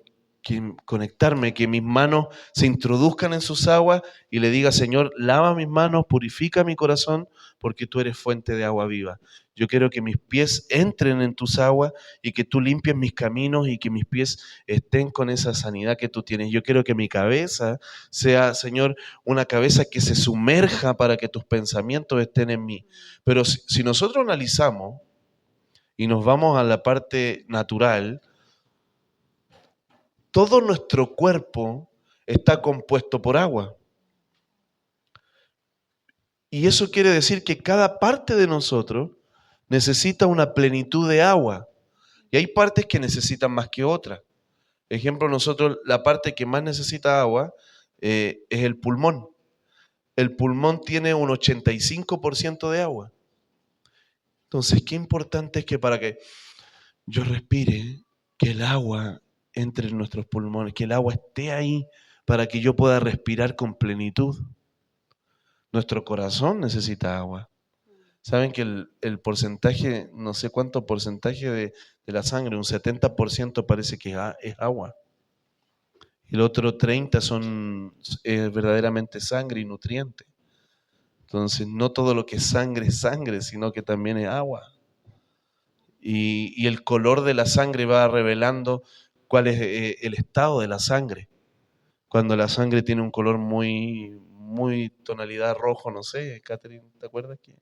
conectarme, que mis manos se introduzcan en sus aguas y le diga, Señor, lava mis manos, purifica mi corazón, porque tú eres fuente de agua viva. Yo quiero que mis pies entren en tus aguas y que tú limpies mis caminos y que mis pies estén con esa sanidad que tú tienes. Yo quiero que mi cabeza sea, Señor, una cabeza que se sumerja para que tus pensamientos estén en mí. Pero si nosotros analizamos y nos vamos a la parte natural, todo nuestro cuerpo está compuesto por agua. Y eso quiere decir que cada parte de nosotros necesita una plenitud de agua. Y hay partes que necesitan más que otras. Ejemplo, nosotros la parte que más necesita agua es el pulmón. El pulmón tiene un 85% de agua. Entonces, qué importante es que para que yo respire, que el agua entre en nuestros pulmones, que el agua esté ahí para que yo pueda respirar con plenitud. Nuestro corazón necesita agua. Saben que el porcentaje, no sé cuánto porcentaje de la sangre, un 70% parece que es agua. Y el otro 30% es verdaderamente sangre y nutriente. Entonces, no todo lo que es sangre, sino que también es agua. Y el color de la sangre va revelando cuál es el estado de la sangre. Cuando la sangre tiene un color muy tonalidad rojo, no sé, Catherine, ¿te acuerdas que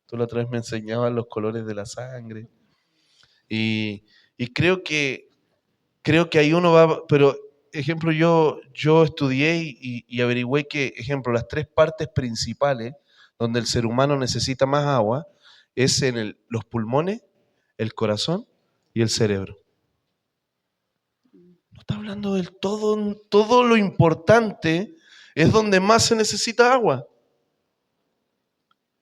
tú la otra vez me enseñabas los colores de la sangre? Y creo que ahí uno va, pero ejemplo, yo estudié y averigüé que, ejemplo, las 3 partes principales donde el ser humano necesita más agua es en los pulmones, el corazón y el cerebro. No está hablando del todo lo importante es donde más se necesita agua.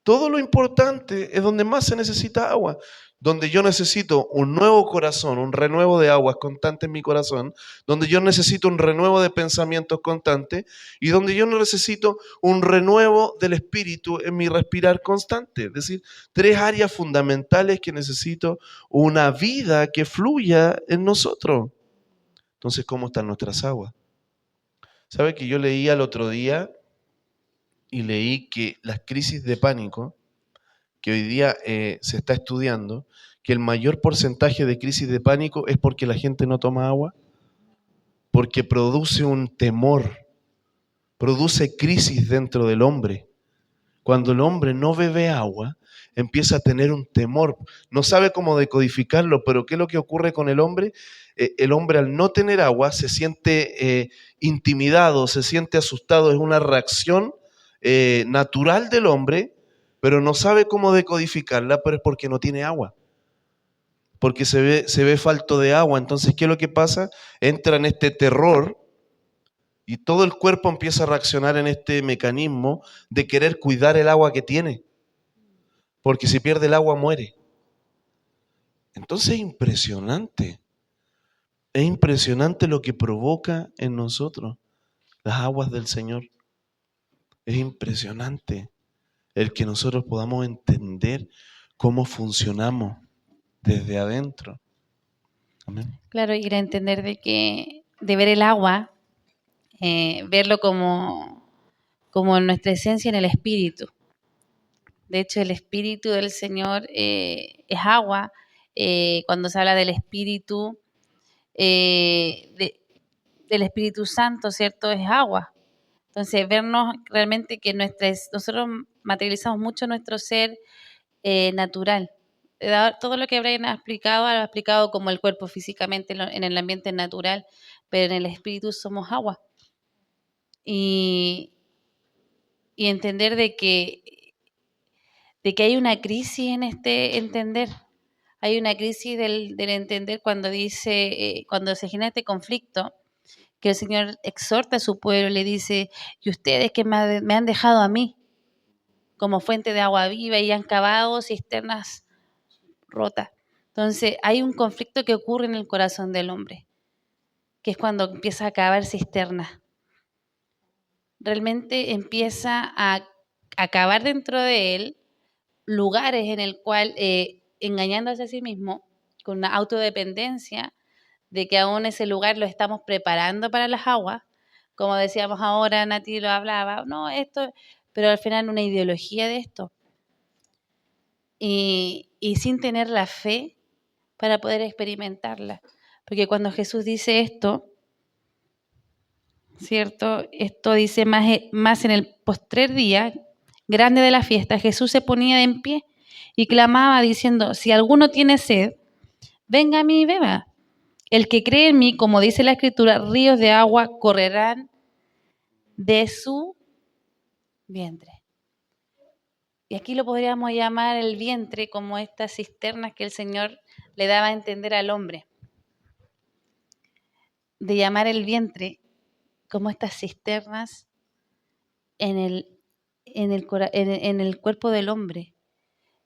Todo lo importante es donde más se necesita agua. Donde yo necesito un nuevo corazón, un renuevo de aguas constante en mi corazón, donde yo necesito un renuevo de pensamientos constante y donde yo necesito un renuevo del espíritu en mi respirar constante. Es decir, 3 áreas fundamentales que necesito una vida que fluya en nosotros. Entonces, ¿cómo están nuestras aguas? ¿Sabe que yo leí el otro día y leí que las crisis de pánico, que hoy día se está estudiando, que el mayor porcentaje de crisis de pánico es porque la gente no toma agua, porque produce un temor, produce crisis dentro del hombre. Cuando el hombre no bebe agua, empieza a tener un temor, no sabe cómo decodificarlo, pero ¿qué es lo que ocurre con el hombre? El hombre al no tener agua se siente intimidado, se siente asustado, es una reacción natural del hombre, pero no sabe cómo decodificarla, pero es porque no tiene agua. Porque se ve falto de agua. Entonces, ¿qué es lo que pasa? Entra en este terror y todo el cuerpo empieza a reaccionar en este mecanismo de querer cuidar el agua que tiene. Porque si pierde el agua, muere. Entonces es impresionante. Es impresionante lo que provoca en nosotros las aguas del Señor. Es impresionante el que nosotros podamos entender cómo funcionamos desde adentro. Amén. Claro, ir a entender de ver el agua, verlo como nuestra esencia en el espíritu. De hecho, el espíritu del Señor es agua. Cuando se habla del espíritu, del Espíritu Santo, ¿cierto? Es agua. Entonces, vernos realmente que nosotros materializamos mucho nuestro ser natural. Todo lo que Brian ha explicado como el cuerpo físicamente en el ambiente natural, pero en el espíritu somos agua. Y entender de que hay una crisis en este entender. Hay una crisis del entender cuando cuando se genera este conflicto, que el Señor exhorta a su pueblo y le dice, y ustedes que me han dejado a mí como fuente de agua viva y han cavado cisternas rotas. Entonces hay un conflicto que ocurre en el corazón del hombre, que es cuando empieza a cavar cisternas. Realmente empieza a cavar dentro de él lugares en el cual, engañándose a sí mismo, con una autodependencia, de que aún ese lugar lo estamos preparando para las aguas, como decíamos ahora, Nati lo hablaba, no, esto, pero al final una ideología de esto. Y sin tener la fe para poder experimentarla. Porque cuando Jesús dice esto, ¿cierto? Esto dice más en el postrer día grande de la fiesta, Jesús se ponía en pie y clamaba diciendo, si alguno tiene sed, venga a mí y beba. El que cree en mí, como dice la Escritura, ríos de agua correrán de su vientre. Y aquí lo podríamos llamar el vientre como estas cisternas que el Señor le daba a entender al hombre. De llamar el vientre como estas cisternas en el cuerpo del hombre.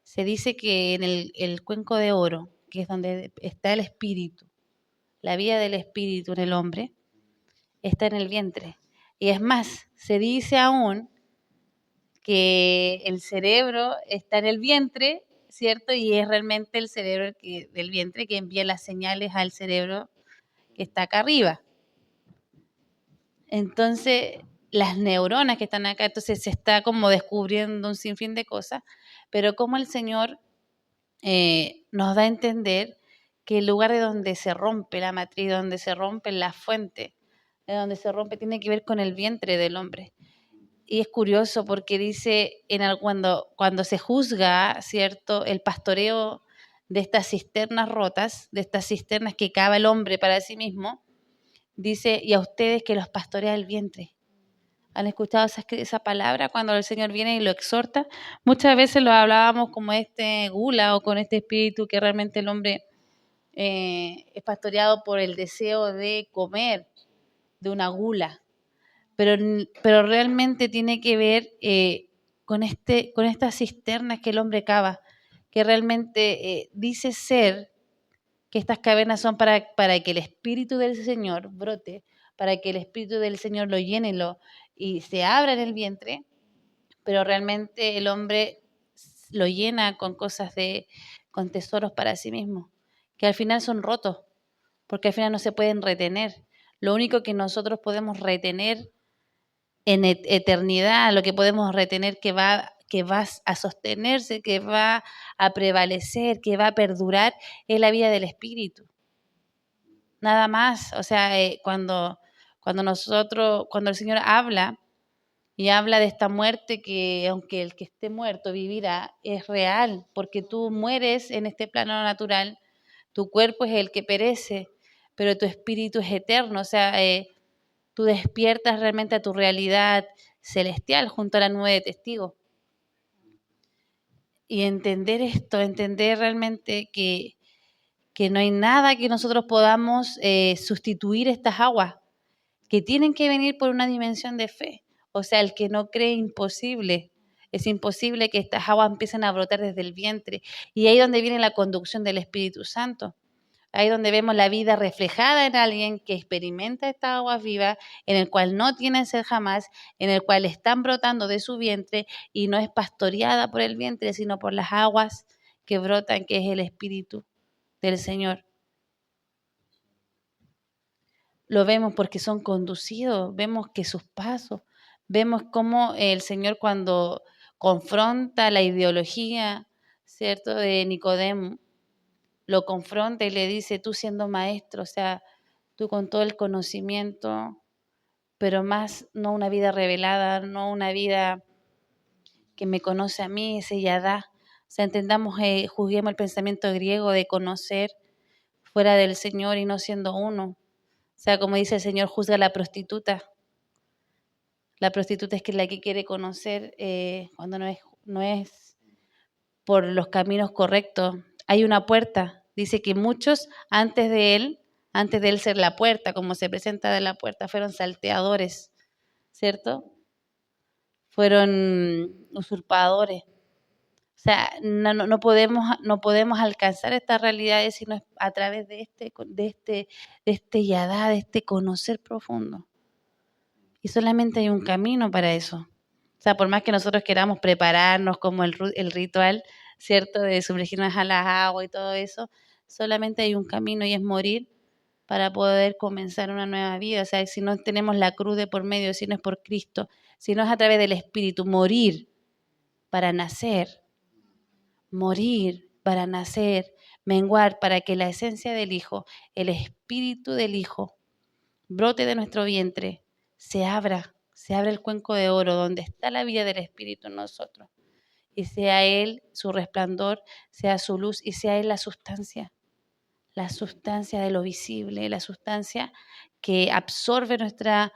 Se dice que en el cuenco de oro, que es donde está el espíritu, la vida del espíritu en el hombre, está en el vientre. Y es más, se dice aún que el cerebro está en el vientre, ¿cierto? Y es realmente el cerebro del vientre que envía las señales al cerebro que está acá arriba. Entonces, las neuronas que están acá, entonces se está como descubriendo un sinfín de cosas, pero como el Señor nos da a entender que el lugar de donde se rompe la matriz, donde se rompe la fuente, de donde se rompe, tiene que ver con el vientre del hombre. Y es curioso porque dice, cuando se juzga, ¿cierto?, el pastoreo de estas cisternas rotas, de estas cisternas que cava el hombre para sí mismo, dice, y a ustedes que los pastorea el vientre. ¿Han escuchado esa palabra cuando el Señor viene y lo exhorta? Muchas veces lo hablábamos como este gula o con este espíritu que realmente el hombre es pastoreado por el deseo de comer, de una gula. Pero realmente tiene que ver con estas cisternas que el hombre cava, que realmente dice ser que estas cavernas son para que el Espíritu del Señor brote, para que el Espíritu del Señor lo llene y se abra en el vientre, pero realmente el hombre lo llena con con tesoros para sí mismo, que al final son rotos, porque al final no se pueden retener. Lo único que nosotros podemos retener en eternidad, lo que podemos retener que va a sostenerse, que va a prevalecer, que va a perdurar, es la vida del Espíritu. Nada más, o sea, cuando el Señor habla y habla de esta muerte que aunque el que esté muerto vivirá, es real, porque tú mueres en este plano natural, tu cuerpo es el que perece, pero tu espíritu es eterno, o sea, tú despiertas realmente a tu realidad celestial junto a la nube de testigos. Y entender esto, entender realmente que no hay nada que nosotros podamos sustituir estas aguas, que tienen que venir por una dimensión de fe. O sea, el que no cree imposible, es imposible que estas aguas empiecen a brotar desde el vientre. Y ahí es donde viene la conducción del Espíritu Santo. Ahí donde vemos la vida reflejada en alguien que experimenta estas aguas vivas, en el cual no tiene sed jamás, en el cual están brotando de su vientre y no es pastoreada por el vientre, sino por las aguas que brotan, que es el Espíritu del Señor. Lo vemos porque son conducidos, vemos que sus pasos, vemos cómo el Señor cuando confronta la ideología, ¿cierto?, de Nicodemo, lo confronta y le dice, tú siendo maestro, o sea, tú con todo el conocimiento, pero más no una vida revelada, no una vida que me conoce a mí, ese yadá. O sea, entendamos, juzguemos el pensamiento griego de conocer fuera del Señor y no siendo uno. O sea, como dice el Señor, juzga a la prostituta. La prostituta es que la que quiere conocer cuando no es por los caminos correctos. Hay una puerta. Dice que muchos antes de él ser la puerta, como se presenta de la puerta, fueron salteadores, ¿cierto? Fueron usurpadores. O sea, no podemos alcanzar estas realidades sino a través de este yadá, de este conocer profundo. Y solamente hay un camino para eso. O sea, por más que nosotros queramos prepararnos como el ritual, ¿cierto? De sumergirnos a las aguas y todo eso, solamente hay un camino y es morir para poder comenzar una nueva vida. O sea, si no tenemos la cruz de por medio, si no es por Cristo, si no es a través del Espíritu, morir para nacer, menguar para que la esencia del Hijo, el Espíritu del Hijo, brote de nuestro vientre, se abra el cuenco de oro donde está la vida del Espíritu en nosotros. Y sea Él su resplandor, sea su luz y sea Él la sustancia de lo visible, la sustancia que absorbe nuestra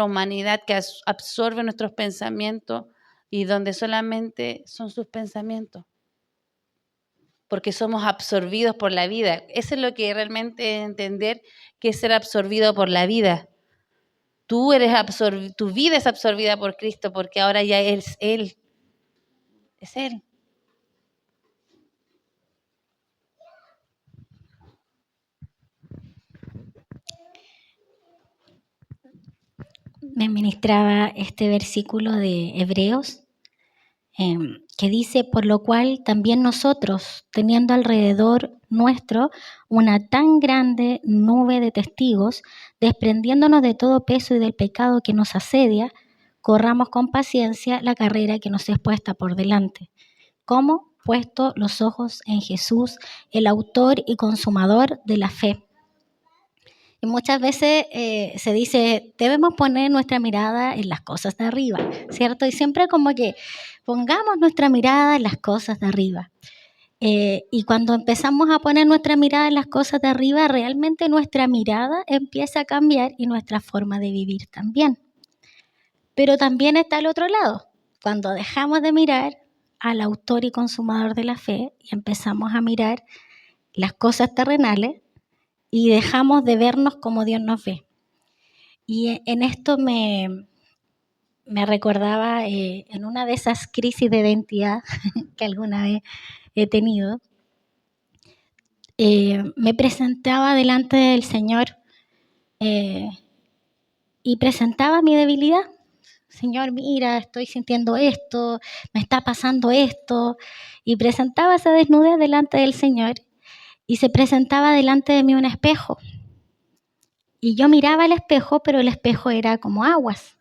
humanidad, que absorbe nuestros pensamientos y donde solamente son sus pensamientos. Porque somos absorbidos por la vida. Eso es lo que realmente entender que es ser absorbido por la vida. Tu vida es absorbida por Cristo porque ahora ya es Él. Es Él. Me ministraba este versículo de Hebreos que dice, por lo cual también nosotros, teniendo alrededor nuestro una tan grande nube de testigos, desprendiéndonos de todo peso y del pecado que nos asedia, corramos con paciencia la carrera que nos es puesta por delante. ¿Cómo? Puesto los ojos en Jesús, el autor y consumador de la fe. Y muchas veces se dice, debemos poner nuestra mirada en las cosas de arriba, ¿cierto? Y siempre como que pongamos nuestra mirada en las cosas de arriba. Y cuando empezamos a poner nuestra mirada en las cosas de arriba, realmente nuestra mirada empieza a cambiar y nuestra forma de vivir también. Pero también está el otro lado, cuando dejamos de mirar al autor y consumador de la fe y empezamos a mirar las cosas terrenales, y dejamos de vernos como Dios nos ve. Y en esto me recordaba en una de esas crisis de identidad que alguna vez he tenido, me presentaba delante del Señor y presentaba mi debilidad. Señor, mira, estoy sintiendo esto, me está pasando esto, y presentaba esa desnudez delante del Señor. Y se presentaba delante de mí un espejo. Y yo miraba el espejo, pero el espejo era como aguas.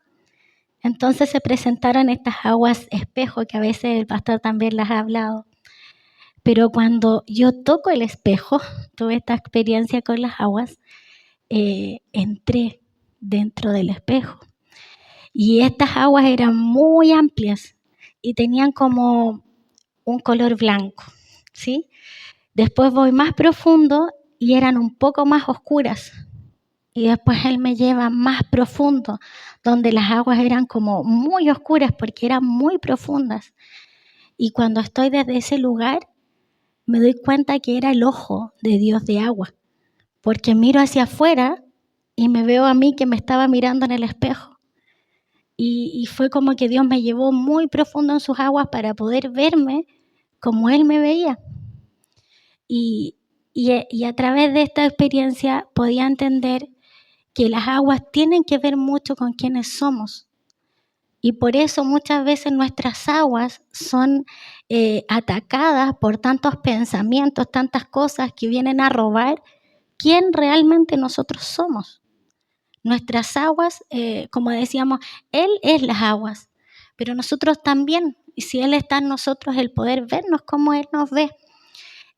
Entonces se presentaron estas aguas espejo, que a veces el pastor también las ha hablado. Pero cuando yo toco el espejo, tuve esta experiencia con las aguas, entré dentro del espejo. Y estas aguas eran muy amplias y tenían como un color blanco, ¿sí? Después voy más profundo y eran un poco más oscuras. Y después Él me lleva más profundo, donde las aguas eran como muy oscuras porque eran muy profundas. Y cuando estoy desde ese lugar, me doy cuenta que era el ojo de Dios de agua. Porque miro hacia afuera y me veo a mí que me estaba mirando en el espejo. Y fue como que Dios me llevó muy profundo en sus aguas para poder verme como Él me veía. Y a través de esta experiencia podía entender que las aguas tienen que ver mucho con quiénes somos. Y por eso muchas veces nuestras aguas son atacadas por tantos pensamientos, tantas cosas que vienen a robar quién realmente nosotros somos. Nuestras aguas, como decíamos, Él es las aguas, pero nosotros también. Y si Él está en nosotros, el poder vernos como Él nos ve.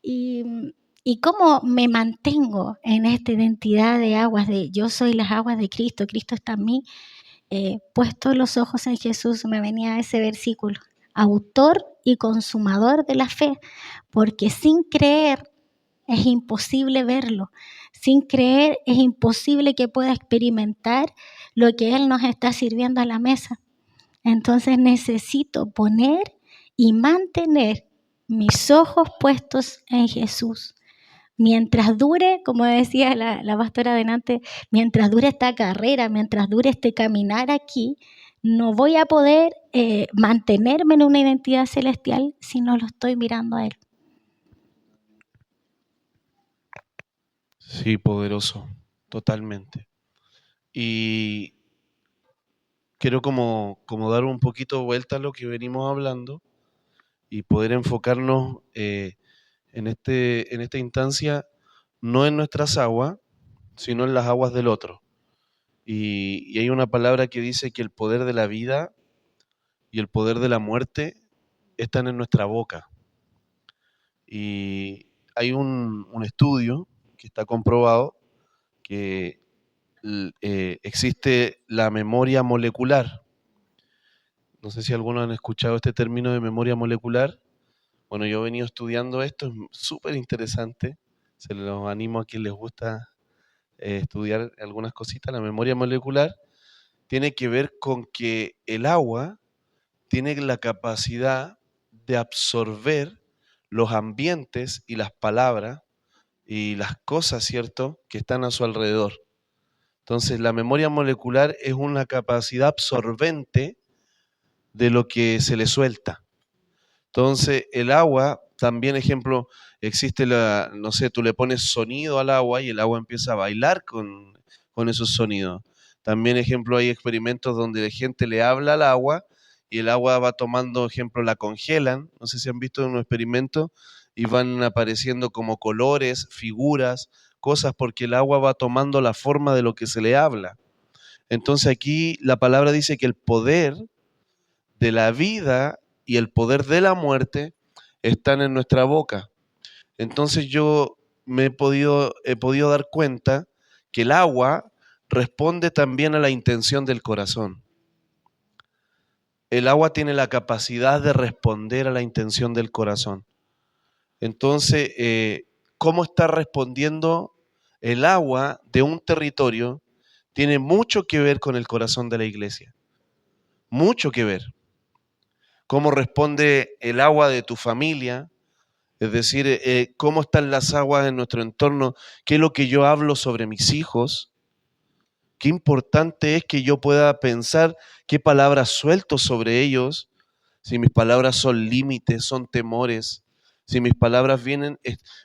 Y ¿Y cómo me mantengo en esta identidad de aguas, de yo soy las aguas de Cristo, Cristo está en mí? Puesto los ojos en Jesús, me venía ese versículo, autor y consumador de la fe, porque sin creer es imposible verlo, sin creer es imposible que pueda experimentar lo que Él nos está sirviendo a la mesa. Entonces necesito poner y mantener mis ojos puestos en Jesús. Mientras dure, como decía la pastora delante, mientras dure esta carrera, mientras dure este caminar aquí, no voy a poder mantenerme en una identidad celestial si no lo estoy mirando a Él. Sí, poderoso, totalmente. Y quiero como dar un poquito vuelta a lo que venimos hablando y poder enfocarnos en esta instancia, no en nuestras aguas, sino en las aguas del otro. Y hay una palabra que dice que el poder de la vida y el poder de la muerte están en nuestra boca. Y hay un estudio que está comprobado que existe la memoria molecular. No sé si algunos han escuchado este término de memoria molecular. Bueno, yo he venido estudiando esto, es súper interesante. Se los animo a quien les gusta estudiar algunas cositas. La memoria molecular tiene que ver con que el agua tiene la capacidad de absorber los ambientes y las palabras y las cosas, ¿cierto?, que están a su alrededor. Entonces, la memoria molecular es una capacidad absorbente de lo que se le suelta. Entonces, el agua, también ejemplo, existe no sé, tú le pones sonido al agua y el agua empieza a bailar con esos sonidos. También, ejemplo, hay experimentos donde la gente le habla al agua y el agua va tomando, ejemplo, la congelan. No sé si han visto un experimento y van apareciendo como colores, figuras, cosas, porque el agua va tomando la forma de lo que se le habla. Entonces aquí la palabra dice que el poder de la vida y el poder de la muerte están en nuestra boca. Entonces yo he podido dar cuenta que el agua responde también a la intención del corazón. El agua tiene la capacidad de responder a la intención del corazón. Entonces, ¿cómo está respondiendo el agua de un territorio? Tiene mucho que ver con el corazón de la iglesia. Mucho que ver. Cómo responde el agua de tu familia, es decir, cómo están las aguas en nuestro entorno, qué es lo que yo hablo sobre mis hijos, qué importante es que yo pueda pensar qué palabras suelto sobre ellos, si mis palabras son límites, son temores, si mis palabras vienen,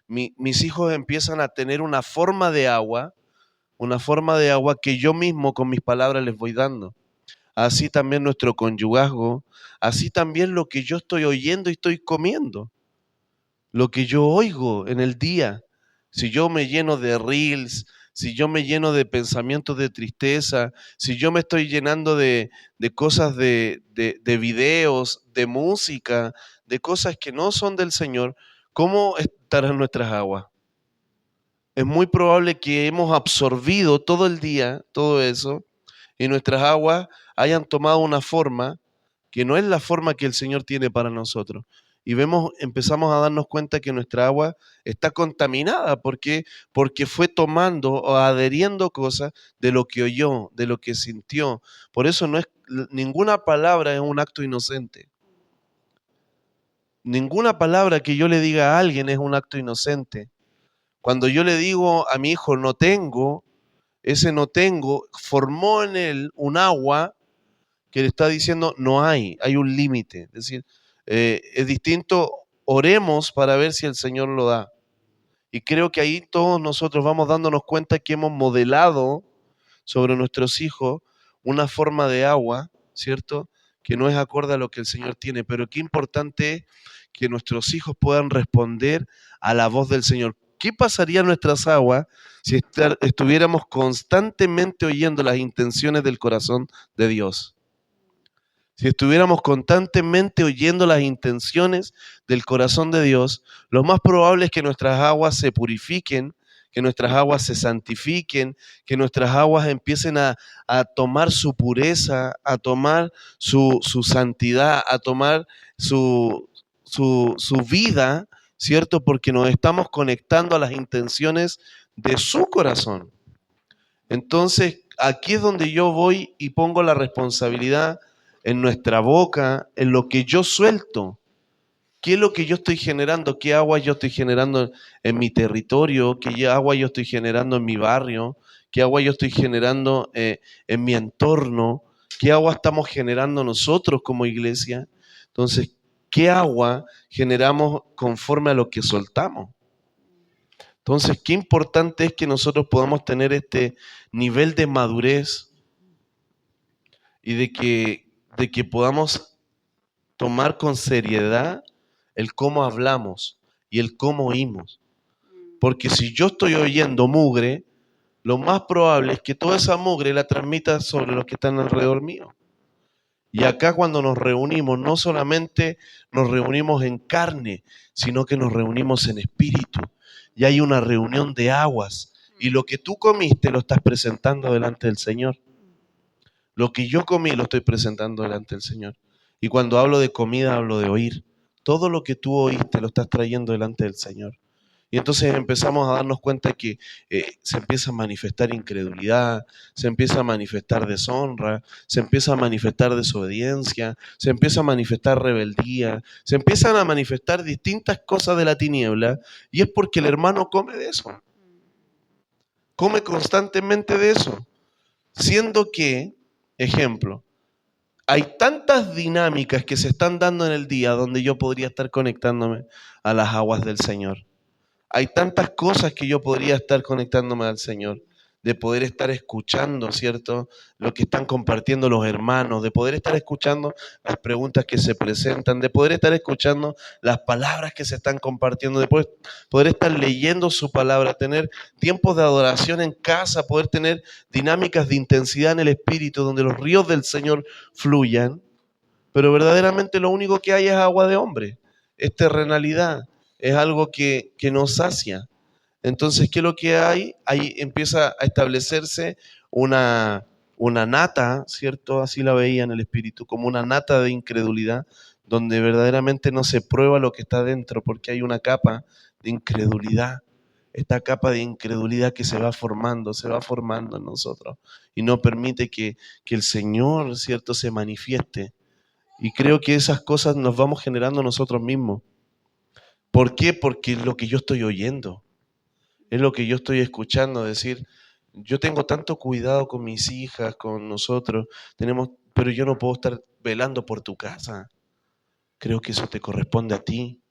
mis hijos empiezan a tener una forma de agua que yo mismo con mis palabras les voy dando. Así también nuestro conyugazgo, así también lo que yo estoy oyendo y estoy comiendo, lo que yo oigo en el día. Si yo me lleno de reels, si yo me lleno de pensamientos de tristeza, si yo me estoy llenando de cosas de videos, de música, de cosas que no son del Señor, ¿cómo estarán nuestras aguas? Es muy probable que hemos absorbido todo el día todo eso y nuestras aguas hayan tomado una forma que no es la forma que el Señor tiene para nosotros. Y empezamos a darnos cuenta que nuestra agua está contaminada porque fue tomando o adheriendo cosas de lo que oyó, de lo que sintió. Por eso ninguna palabra es un acto inocente. Ninguna palabra que yo le diga a alguien es un acto inocente. Cuando yo le digo a mi hijo no tengo, ese no tengo formó en él un agua que le está diciendo no hay un límite. Es decir, es distinto, oremos para ver si el Señor lo da. Y creo que ahí todos nosotros vamos dándonos cuenta que hemos modelado sobre nuestros hijos una forma de agua, ¿cierto?, que no es acorde a lo que el Señor tiene, pero qué importante es que nuestros hijos puedan responder a la voz del Señor. ¿Qué pasaría en nuestras aguas si estuviéramos constantemente oyendo las intenciones del corazón de Dios? si estuviéramos constantemente oyendo las intenciones del corazón de Dios, lo más probable es que nuestras aguas se purifiquen, que nuestras aguas se santifiquen, que nuestras aguas empiecen a tomar su pureza, a tomar su santidad, a tomar su vida, ¿cierto? Porque nos estamos conectando a las intenciones de su corazón. Entonces, aquí es donde yo voy y pongo la responsabilidad en nuestra boca, en lo que yo suelto. ¿Qué es lo que yo estoy generando? ¿Qué agua yo estoy generando en mi territorio? ¿Qué agua yo estoy generando en mi barrio? ¿Qué agua yo estoy generando en mi entorno? ¿Qué agua estamos generando nosotros como iglesia? Entonces, ¿qué agua generamos conforme a lo que soltamos? Entonces, qué importante es que nosotros podamos tener este nivel de madurez y de que podamos tomar con seriedad el cómo hablamos y el cómo oímos. Porque si yo estoy oyendo mugre, lo más probable es que toda esa mugre la transmita sobre los que están alrededor mío. Y acá cuando nos reunimos, no solamente nos reunimos en carne, sino que nos reunimos en espíritu. Y hay una reunión de aguas. Y lo que tú comiste lo estás presentando delante del Señor. Lo que yo comí lo estoy presentando delante del Señor. Y cuando hablo de comida, hablo de oír. Todo lo que tú oíste lo estás trayendo delante del Señor. Y entonces empezamos a darnos cuenta que se empieza a manifestar incredulidad, se empieza a manifestar deshonra, se empieza a manifestar desobediencia, se empieza a manifestar rebeldía, se empiezan a manifestar distintas cosas de la tiniebla, y es porque el hermano come de eso. Come constantemente de eso. Siendo que, ejemplo, hay tantas dinámicas que se están dando en el día donde yo podría estar conectándome a las aguas del Señor. Hay tantas cosas que yo podría estar conectándome al Señor, de poder estar escuchando, ¿cierto? Lo que están compartiendo los hermanos, de poder estar escuchando las preguntas que se presentan, de poder estar escuchando las palabras que se están compartiendo, de poder estar leyendo su palabra, tener tiempos de adoración en casa, poder tener dinámicas de intensidad en el espíritu, donde los ríos del Señor fluyan. Pero verdaderamente lo único que hay es agua de hombre, es terrenalidad. Es algo que nos sacia. Entonces, ¿qué es lo que hay? Ahí empieza a establecerse una nata, ¿cierto? Así la veía en el espíritu, como una nata de incredulidad, donde verdaderamente no se prueba lo que está dentro, porque hay una capa de incredulidad. Esta capa de incredulidad que se va formando en nosotros y no permite que el Señor, ¿cierto?, se manifieste. Y creo que esas cosas nos vamos generando nosotros mismos. ¿Por qué? Porque es lo que yo estoy oyendo, es lo que yo estoy escuchando, decir, yo tengo tanto cuidado con mis hijas, con nosotros, pero yo no puedo estar velando por tu casa. Creo que eso te corresponde a ti,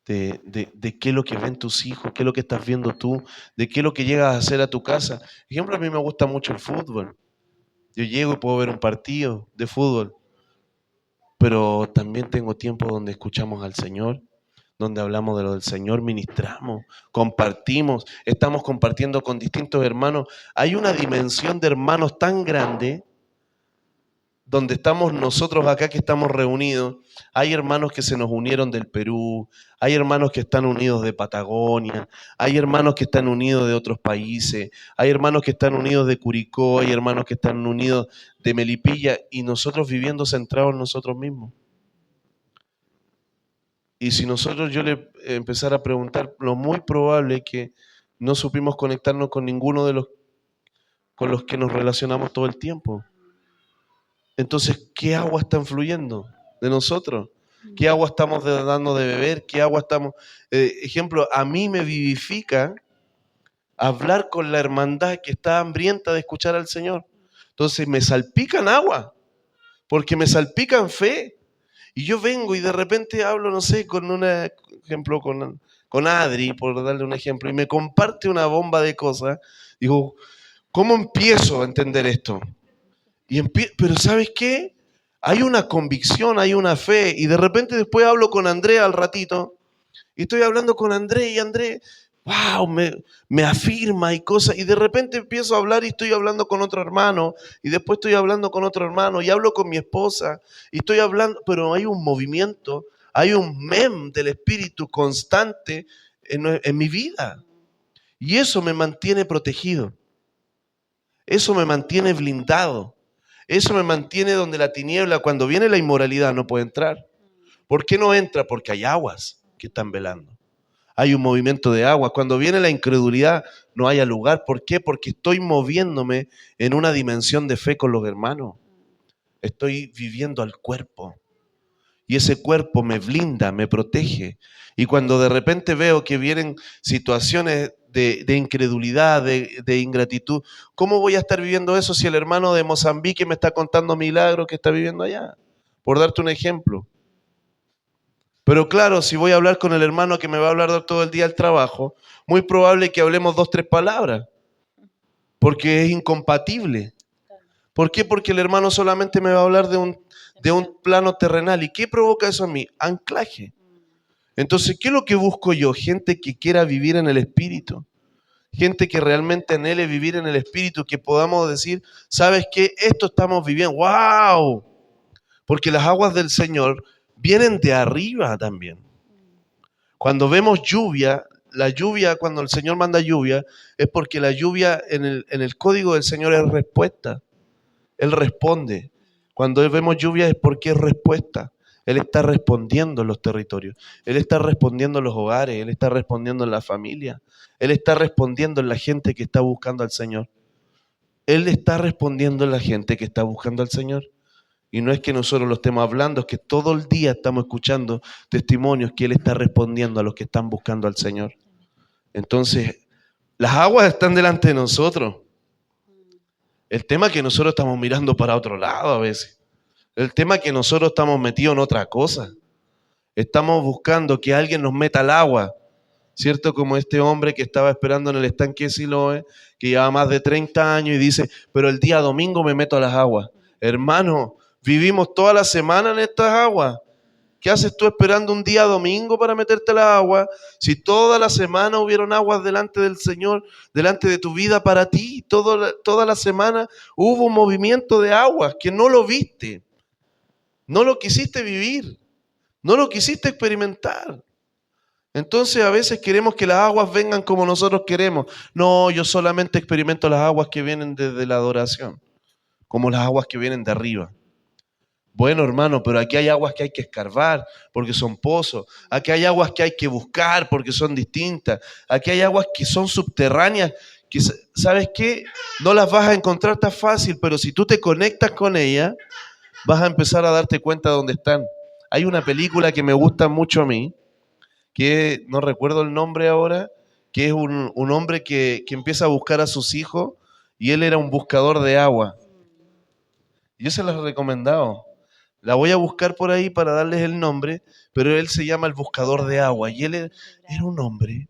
de qué es lo que ven tus hijos, qué es lo que estás viendo tú, de qué es lo que llegas a hacer a tu casa. Por ejemplo, a mí me gusta mucho el fútbol. Yo llego y puedo ver un partido de fútbol, pero también tengo tiempo donde escuchamos al Señor, donde hablamos de lo del Señor, ministramos, compartimos, estamos compartiendo con distintos hermanos. Hay una dimensión de hermanos tan grande donde estamos nosotros acá que estamos reunidos. Hay hermanos que se nos unieron del Perú, hay hermanos que están unidos de Patagonia, hay hermanos que están unidos de otros países, hay hermanos que están unidos de Curicó, hay hermanos que están unidos de Melipilla, y nosotros viviendo centrados en nosotros mismos. Y si nosotros yo le empezara a preguntar, lo muy probable es que no supimos conectarnos con ninguno de los con los que nos relacionamos todo el tiempo. Entonces, ¿qué agua están fluyendo de nosotros? ¿Qué agua estamos dando de beber? ¿Qué agua estamos...? Ejemplo, a mí me vivifica hablar con la hermandad que está hambrienta de escuchar al Señor. Entonces me salpican agua, porque me salpican fe. Y yo vengo y de repente hablo, no sé, con Adri, por darle un ejemplo, y me comparte una bomba de cosas. Digo, ¿cómo empiezo a entender esto? Pero ¿sabes qué? Hay una convicción, hay una fe, y de repente después hablo con André al ratito, y estoy hablando con André, y André, wow, me afirma y cosas, y de repente empiezo a hablar y estoy hablando con otro hermano, y después estoy hablando con otro hermano, y hablo con mi esposa, y estoy hablando, pero hay un movimiento, hay un mem del Espíritu constante en mi vida, y eso me mantiene protegido, eso me mantiene blindado, eso me mantiene donde la tiniebla, cuando viene la inmoralidad, no puede entrar. ¿Por qué no entra? Porque hay aguas que están velando. Hay un movimiento de agua. Cuando viene la incredulidad, no haya lugar. ¿Por qué? Porque estoy moviéndome en una dimensión de fe con los hermanos. Estoy viviendo al cuerpo. Y ese cuerpo me blinda, me protege. Y cuando de repente veo que vienen situaciones de incredulidad, de ingratitud, ¿cómo voy a estar viviendo eso si el hermano de Mozambique me está contando milagros que está viviendo allá? Por darte un ejemplo. Pero claro, si voy a hablar con el hermano que me va a hablar todo el día al trabajo, muy probable que hablemos 2, 3 palabras, porque es incompatible. ¿Por qué? Porque el hermano solamente me va a hablar de un plano terrenal. ¿Y qué provoca eso en mí? Anclaje. Entonces, ¿qué es lo que busco yo? Gente que quiera vivir en el Espíritu. Gente que realmente anhele vivir en el Espíritu, que podamos decir, ¿sabes qué? Esto estamos viviendo. ¡Wow! Porque las aguas del Señor vienen de arriba también. Cuando vemos lluvia, la lluvia, cuando el Señor manda lluvia, es porque la lluvia en el código del Señor es respuesta. Él responde. Cuando vemos lluvia es porque es respuesta. Él está respondiendo en los territorios. Él está respondiendo en los hogares. Él está respondiendo en la familia. Él está respondiendo en la gente que está buscando al Señor. Él está respondiendo en la gente que está buscando al Señor. Y no es que nosotros lo estemos hablando, es que todo el día estamos escuchando testimonios que Él está respondiendo a los que están buscando al Señor. Entonces, las aguas están delante de nosotros. El tema es que nosotros estamos mirando para otro lado a veces. El tema es que nosotros estamos metidos en otra cosa. Estamos buscando que alguien nos meta al agua, ¿cierto? Como este hombre que estaba esperando en el estanque de Siloé, que lleva más de 30 años y dice, pero el día domingo me meto a las aguas. Hermano, vivimos toda la semana en estas aguas. ¿Qué haces tú esperando un día domingo para meterte a las aguas? Si toda la semana hubieron aguas delante del Señor, delante de tu vida para ti, toda la semana hubo un movimiento de aguas que no lo viste, no lo quisiste vivir, no lo quisiste experimentar. Entonces a veces queremos que las aguas vengan como nosotros queremos. No, yo solamente experimento las aguas que vienen desde la adoración, como las aguas que vienen de arriba. Bueno, hermano, pero aquí hay aguas que hay que escarbar porque son pozos. Aquí hay aguas que hay que buscar porque son distintas. Aquí hay aguas que son subterráneas, que, ¿sabes qué? No las vas a encontrar tan fácil, pero si tú te conectas con ellas, vas a empezar a darte cuenta de dónde están. Hay una película que me gusta mucho a mí, que no recuerdo el nombre ahora, que es un hombre que empieza a buscar a sus hijos y él era un buscador de agua. Yo se las he recomendado. La voy a buscar por ahí para darles el nombre, pero él se llama el buscador de agua. Y él era un hombre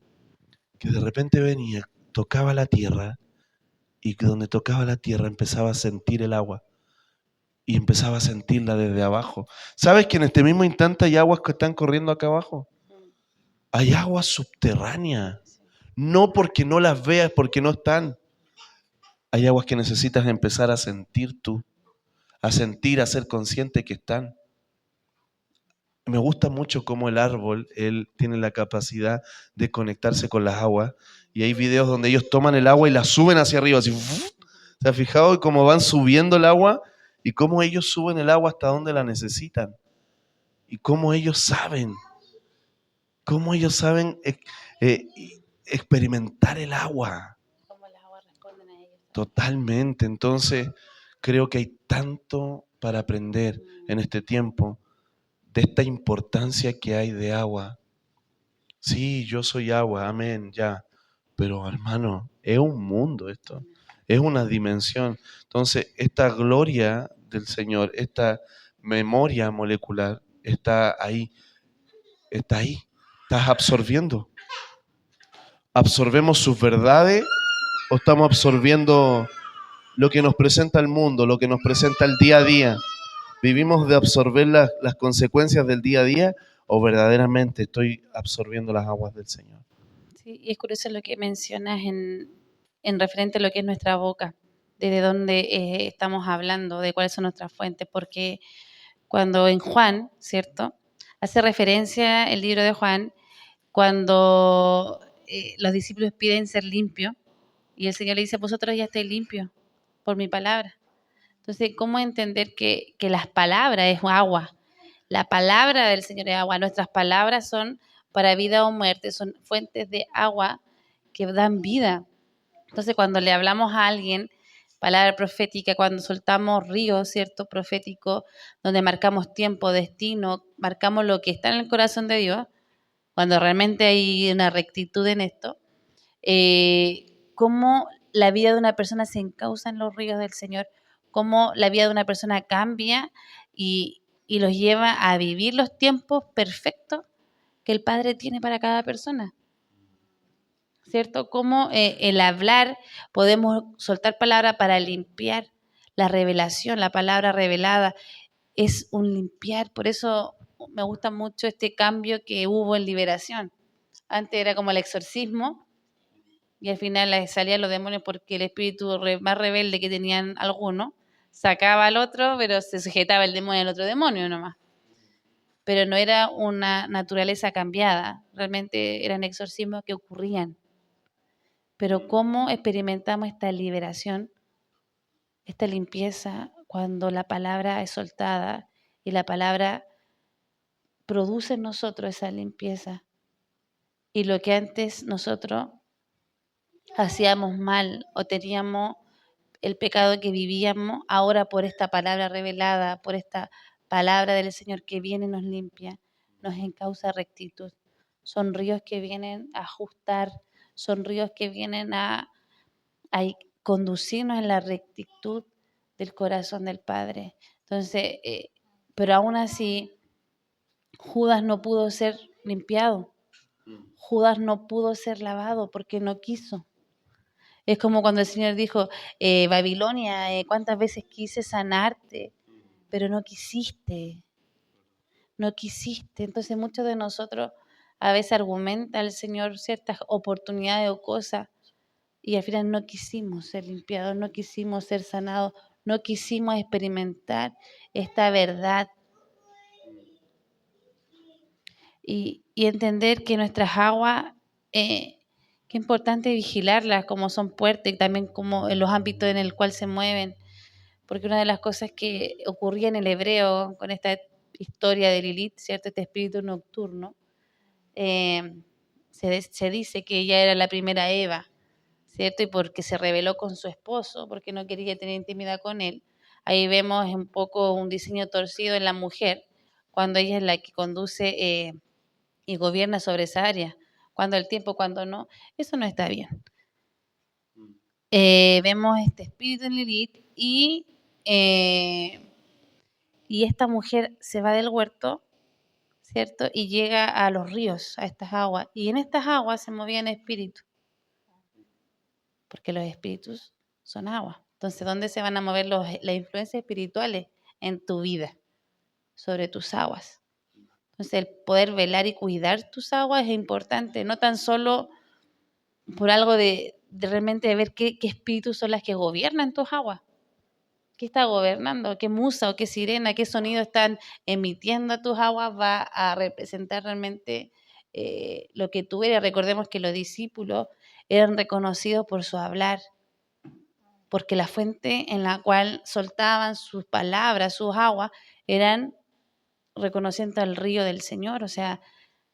que de repente venía, tocaba la tierra, y que donde tocaba la tierra empezaba a sentir el agua. Y empezaba a sentirla desde abajo. ¿Sabes que en este mismo instante hay aguas que están corriendo acá abajo? Hay aguas subterráneas. No porque no las veas, porque no están. Hay aguas que necesitas empezar a sentir tú. A sentir, a ser consciente que están. Me gusta mucho cómo el árbol, él tiene la capacidad de conectarse con las aguas, y hay videos donde ellos toman el agua y la suben hacia arriba, así. ¿Se ha fijado cómo van subiendo el agua? Y cómo ellos suben el agua hasta donde la necesitan. Y cómo ellos saben experimentar el agua. Cómo las aguas responden a ellos. Totalmente. Entonces, creo que hay tanto para aprender en este tiempo de esta importancia que hay de agua. Sí, yo soy agua, amén, ya. Pero hermano, es un mundo esto, es una dimensión. Entonces, esta gloria del Señor, esta memoria molecular está ahí, estás absorbiendo. ¿Absorbemos sus verdades o estamos absorbiendo lo que nos presenta el mundo, lo que nos presenta el día a día? ¿Vivimos de absorber las consecuencias del día a día o verdaderamente estoy absorbiendo las aguas del Señor? Sí, y es curioso lo que mencionas en referente a lo que es nuestra boca, desde dónde estamos hablando, de cuáles son nuestras fuentes, porque cuando en Juan, ¿cierto? Hace referencia el libro de Juan, cuando los discípulos piden ser limpios, y el Señor le dice, vosotros ya estáis limpios por mi palabra. Entonces, ¿cómo entender que las palabras es agua? La palabra del Señor es agua. Nuestras palabras son para vida o muerte, son fuentes de agua que dan vida. Entonces, cuando le hablamos a alguien, palabra profética, cuando soltamos ríos, ¿cierto? Profético, donde marcamos tiempo, destino, marcamos lo que está en el corazón de Dios, cuando realmente hay una rectitud en esto, cómo la vida de una persona se encausa en los ríos del Señor, cómo la vida de una persona cambia y los lleva a vivir los tiempos perfectos que el Padre tiene para cada persona. ¿Cierto? Cómo el hablar, podemos soltar palabra para limpiar la revelación, la palabra revelada es un limpiar. Por eso me gusta mucho este cambio que hubo en liberación. Antes era como el exorcismo y al final salían los demonios porque el espíritu más rebelde que tenían algunos sacaba al otro, pero se sujetaba el demonio al otro demonio nomás. Pero no era una naturaleza cambiada, realmente eran exorcismos que ocurrían. Pero ¿cómo experimentamos esta liberación, esta limpieza, cuando la palabra es soltada y la palabra produce en nosotros esa limpieza? Y lo que antes nosotros hacíamos mal o teníamos el pecado que vivíamos, ahora por esta palabra revelada, por esta palabra del Señor que viene y nos limpia, nos encausa rectitud. Son ríos que vienen a ajustar, son ríos que vienen a conducirnos en la rectitud del corazón del Padre. Entonces, pero aún así, Judas no pudo ser limpiado. Judas no pudo ser lavado porque no quiso. Es como cuando el Señor dijo, Babilonia, ¿cuántas veces quise sanarte? Pero no quisiste. No quisiste. Entonces muchos de nosotros a veces argumenta al Señor ciertas oportunidades o cosas y al final no quisimos ser limpiados, no quisimos ser sanados, no quisimos experimentar esta verdad. Y entender que nuestras aguas, qué importante vigilarlas, como son puertas y también como en los ámbitos en el cual se mueven. Porque una de las cosas que ocurría en el hebreo con esta historia de Lilith, ¿cierto? Este espíritu nocturno, se dice que ella era la primera Eva, ¿cierto? Y porque se rebeló con su esposo, porque no quería tener intimidad con él. Ahí vemos un poco un diseño torcido en la mujer, cuando ella es la que conduce y gobierna sobre esa área. Cuando el tiempo, cuando no, eso no está bien. Vemos este espíritu en Lilith y esta mujer se va del huerto, ¿cierto? Y llega a los ríos, a estas aguas. Y en estas aguas se movían espíritus, porque los espíritus son agua. Entonces, ¿dónde se van a mover las influencias espirituales? En tu vida, sobre tus aguas. Entonces, el poder velar y cuidar tus aguas es importante, no tan solo por algo de realmente ver qué espíritus son las que gobiernan tus aguas. ¿Qué está gobernando? ¿Qué musa o qué sirena, qué sonido están emitiendo a tus aguas? Va a representar realmente lo que tú eres. Recordemos que los discípulos eran reconocidos por su hablar, porque la fuente en la cual soltaban sus palabras, sus aguas, eran reconociendo al río del Señor, o sea,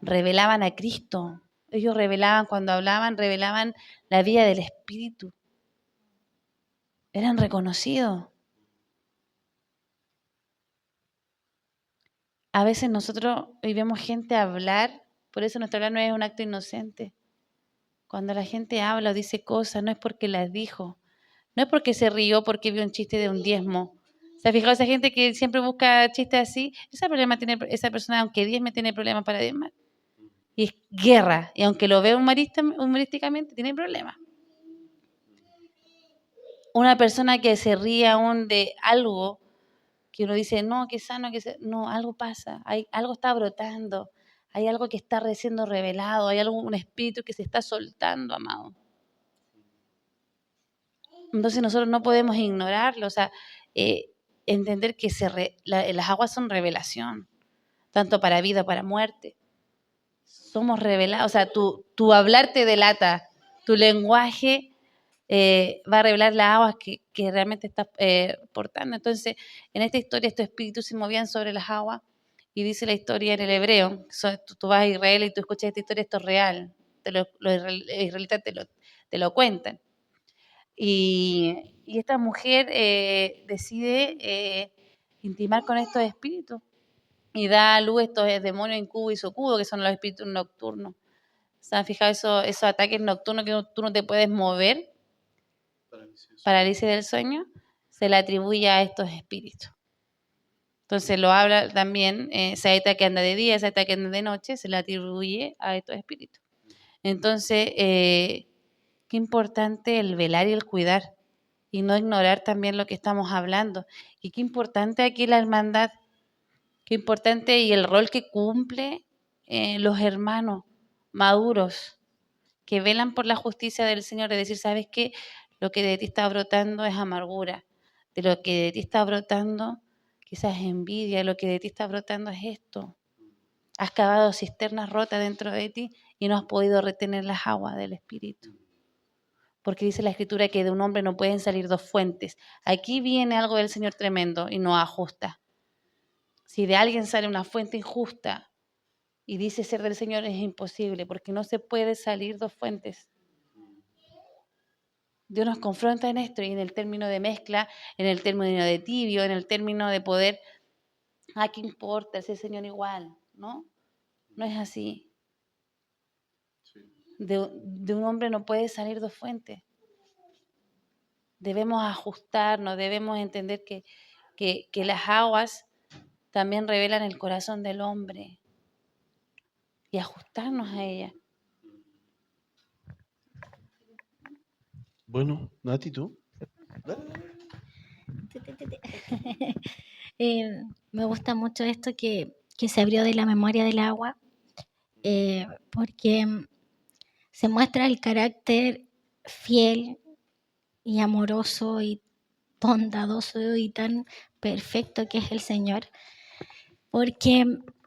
revelaban a Cristo. Ellos revelaban, cuando hablaban, revelaban la vida del Espíritu. Eran reconocidos. A veces nosotros hoy vemos gente hablar, por eso nuestro hablar no es un acto inocente. Cuando la gente habla o dice cosas, no es porque las dijo, no es porque se rió porque vio un chiste de un diezmo. ¿Se ha fijado esa gente que siempre busca chistes así? Esa persona, aunque diezme, tiene problemas para diezmar. Y es guerra, y aunque lo vea humorísticamente, tiene problemas. Una persona que se ríe aún de algo, que uno dice, no, que sano, no, algo pasa, algo está brotando, Hay algo que está siendo revelado, hay un espíritu que se está soltando, amado. Entonces nosotros no podemos ignorarlo, o sea, entender que las aguas son revelación, tanto para vida, para muerte. Somos revelados, o sea, tu hablar te delata, tu lenguaje va a revelar las aguas que realmente estás portando. Entonces, en esta historia estos espíritus se movían sobre las aguas y dice la historia en el hebreo, tú vas a Israel y tú escuchas esta historia, esto es real, los israelitas te lo cuentan. Y esta mujer decide intimar con estos espíritus y da a luz estos demonios incubo y sucubo, que son los espíritus nocturnos. ¿Se han fijado esos ataques nocturnos que tú no te puedes mover? Parálisis del sueño, se le atribuye a estos espíritus. Entonces lo habla también, saeta que anda de día, saeta que anda de noche, se le atribuye a estos espíritus. Entonces, qué importante el velar y el cuidar y no ignorar también lo que estamos hablando. Y qué importante aquí la hermandad, qué importante y el rol que cumple los hermanos maduros que velan por la justicia del Señor, de decir, ¿sabes qué? Lo que de ti está brotando es amargura, de lo que de ti está brotando quizás es envidia, lo que de ti está brotando es esto. Has cavado cisternas rotas dentro de ti y no has podido retener las aguas del Espíritu. Porque dice la Escritura que de un hombre no pueden salir dos fuentes. Aquí viene algo del Señor tremendo y nos ajusta. Si de alguien sale una fuente injusta y dice ser del Señor, es imposible, porque no se puede salir dos fuentes. Dios nos confronta en esto y en el término de mezcla, en el término de tibio, en el término de poder. ¿Qué importa? Es el Señor igual, ¿no? No es así. De un hombre no puede salir dos fuentes. Debemos ajustarnos, debemos entender que las aguas también revelan el corazón del hombre y ajustarnos a ellas. Bueno, Nati, ¿tú? Me gusta mucho esto que se abrió de la memoria del agua, porque se muestra el carácter fiel y amoroso y bondadoso y tan perfecto que es el Señor, porque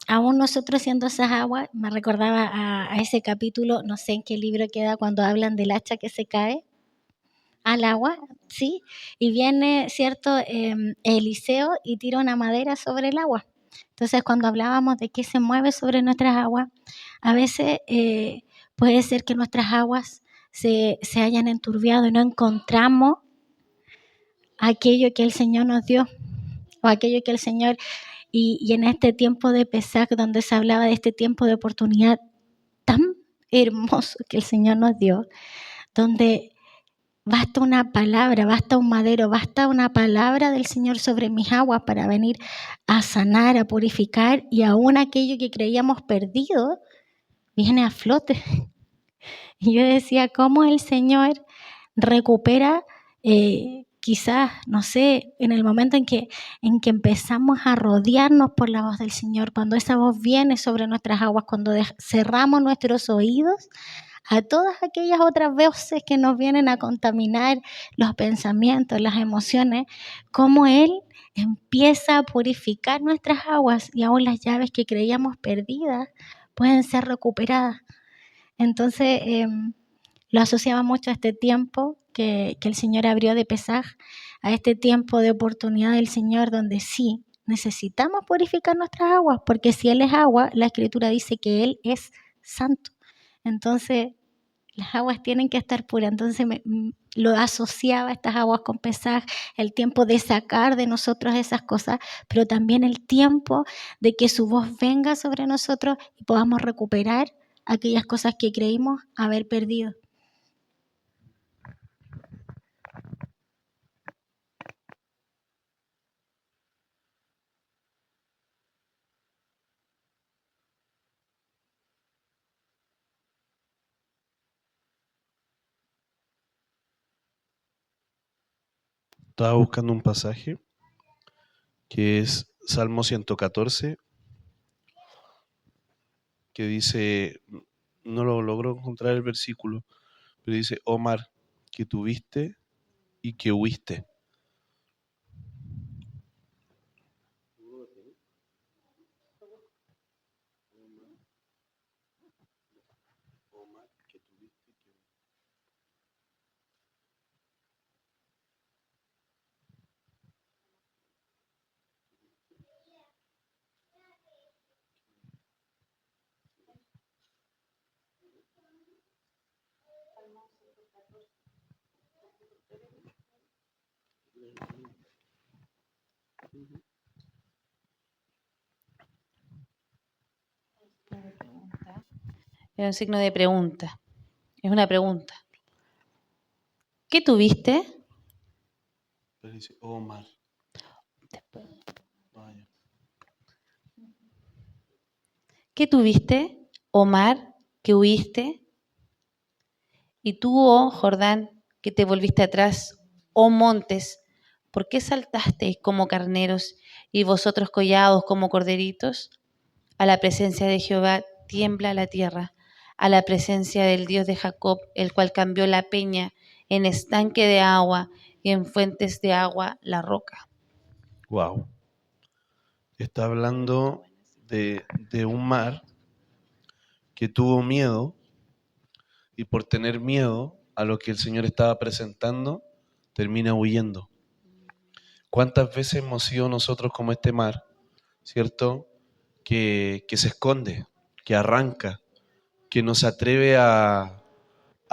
aún nosotros siendo esas aguas, me recordaba a ese capítulo, no sé en qué libro queda, cuando hablan del hacha que se cae al agua, ¿sí? Y viene, ¿cierto?, Eliseo y tira una madera sobre el agua. Entonces, cuando hablábamos de que se mueve sobre nuestras aguas, a veces puede ser que nuestras aguas se hayan enturbiado y no encontramos aquello que el Señor nos dio, o aquello que el Señor, y en este tiempo de Pesaj, donde se hablaba de este tiempo de oportunidad tan hermoso que el Señor nos dio, donde basta una palabra, basta un madero, basta una palabra del Señor sobre mis aguas para venir a sanar, a purificar, y aún aquello que creíamos perdido viene a flote. Y yo decía, ¿cómo el Señor recupera quizás, no sé, en el momento en que empezamos a rodearnos por la voz del Señor, cuando esa voz viene sobre nuestras aguas, cuando cerramos nuestros oídos a todas aquellas otras voces que nos vienen a contaminar los pensamientos, las emociones, cómo Él empieza a purificar nuestras aguas y aún las llaves que creíamos perdidas pueden ser recuperadas. Entonces, lo asociaba mucho a este tiempo que el Señor abrió de Pesaj, a este tiempo de oportunidad del Señor, donde sí necesitamos purificar nuestras aguas, porque si Él es agua, la Escritura dice que Él es santo. Entonces, las aguas tienen que estar puras. Entonces, lo asociaba a estas aguas con Pesaj, el tiempo de sacar de nosotros esas cosas, pero también el tiempo de que su voz venga sobre nosotros y podamos recuperar aquellas cosas que creímos haber perdido. Estaba buscando un pasaje que es Salmo 114, que dice, no lo logro encontrar el versículo, pero dice, oh mar, que tuviste y que huiste. Es un signo de pregunta. Es una pregunta. ¿Qué tuviste? Pero dice, oh mar. Vaya. ¿Qué tuviste, oh mar, que huiste? Y tú, oh Jordán, que te volviste atrás, oh montes, ¿por qué saltasteis como carneros y vosotros collados como corderitos? A la presencia de Jehová tiembla la tierra, a la presencia del Dios de Jacob, el cual cambió la peña en estanque de agua y en fuentes de agua la roca. Wow. Está hablando de un mar que tuvo miedo y por tener miedo a lo que el Señor estaba presentando, termina huyendo. ¿Cuántas veces hemos sido nosotros como este mar, cierto? Que se esconde, que arranca, que no se atreve a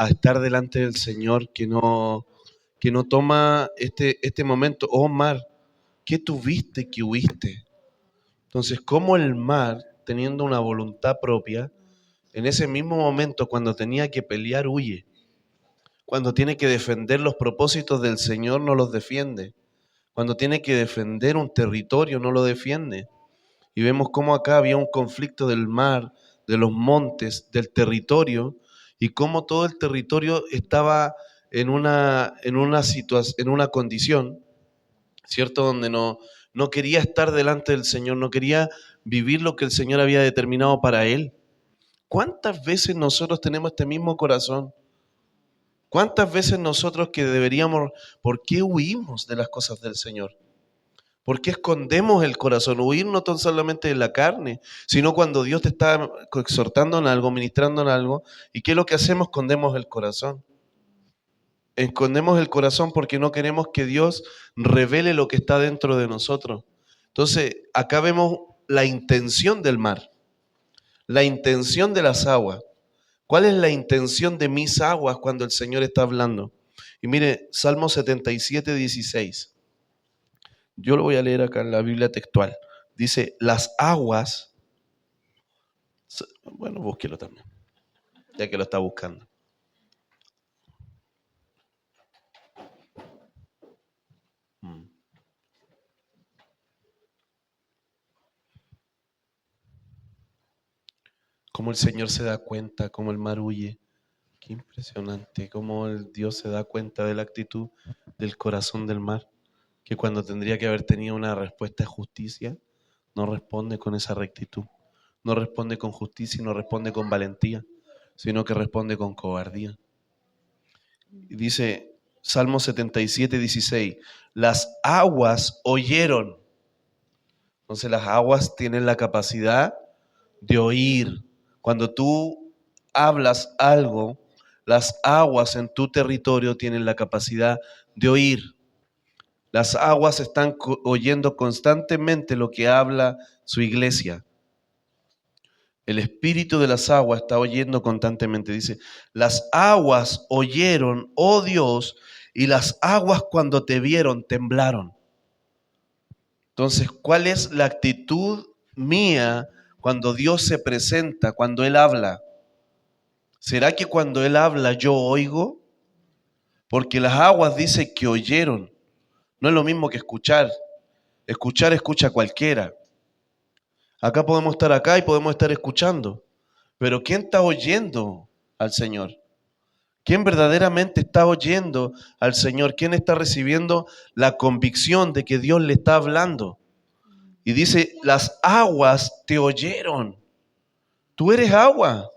estar delante del Señor, que no toma este momento. Oh mar, ¿qué tuviste que huiste? Entonces, ¿cómo el mar, teniendo una voluntad propia, en ese mismo momento, cuando tenía que pelear, huye? Cuando tiene que defender los propósitos del Señor, no los defiende. Cuando tiene que defender un territorio, no lo defiende. Y vemos cómo acá había un conflicto del mar, de los montes, del territorio, y cómo todo el territorio estaba en una situación, en una condición, ¿cierto? Donde no quería estar delante del Señor, no quería vivir lo que el Señor había determinado para él. ¿Cuántas veces nosotros tenemos este mismo corazón? ¿Cuántas veces nosotros que deberíamos, por qué huimos de las cosas del Señor? ¿Por qué escondemos el corazón? Huir no tan solamente de la carne, sino cuando Dios te está exhortando en algo, ministrando en algo. ¿Y qué es lo que hacemos? Escondemos el corazón. Escondemos el corazón porque no queremos que Dios revele lo que está dentro de nosotros. Entonces, acá vemos la intención del mar, la intención de las aguas. ¿Cuál es la intención de mis aguas cuando el Señor está hablando? Y mire, Salmo 77, 16. Yo lo voy a leer acá en la Biblia textual. Dice, las aguas, bueno, búsquelo también, ya que lo está buscando. Cómo el Señor se da cuenta, cómo el mar huye. Qué impresionante, cómo el Dios se da cuenta de la actitud del corazón del mar, que cuando tendría que haber tenido una respuesta de justicia, no responde con esa rectitud, no responde con justicia y no responde con valentía, sino que responde con cobardía. Y dice Salmo 77, 16, las aguas oyeron. Entonces las aguas tienen la capacidad de oír. Cuando tú hablas algo, las aguas en tu territorio tienen la capacidad de oír. Las aguas están oyendo constantemente lo que habla su iglesia. El espíritu de las aguas está oyendo constantemente. Dice, las aguas oyeron, oh Dios, y las aguas cuando te vieron temblaron. Entonces, ¿cuál es la actitud mía cuando Dios se presenta, cuando Él habla? ¿Será que cuando Él habla yo oigo? Porque las aguas dice que oyeron. No es lo mismo que escuchar. Escuchar escucha cualquiera. Acá podemos estar acá y podemos estar escuchando. Pero ¿quién está oyendo al Señor? ¿Quién verdaderamente está oyendo al Señor? ¿Quién está recibiendo la convicción de que Dios le está hablando? Y dice, las aguas te oyeron. Tú eres agua.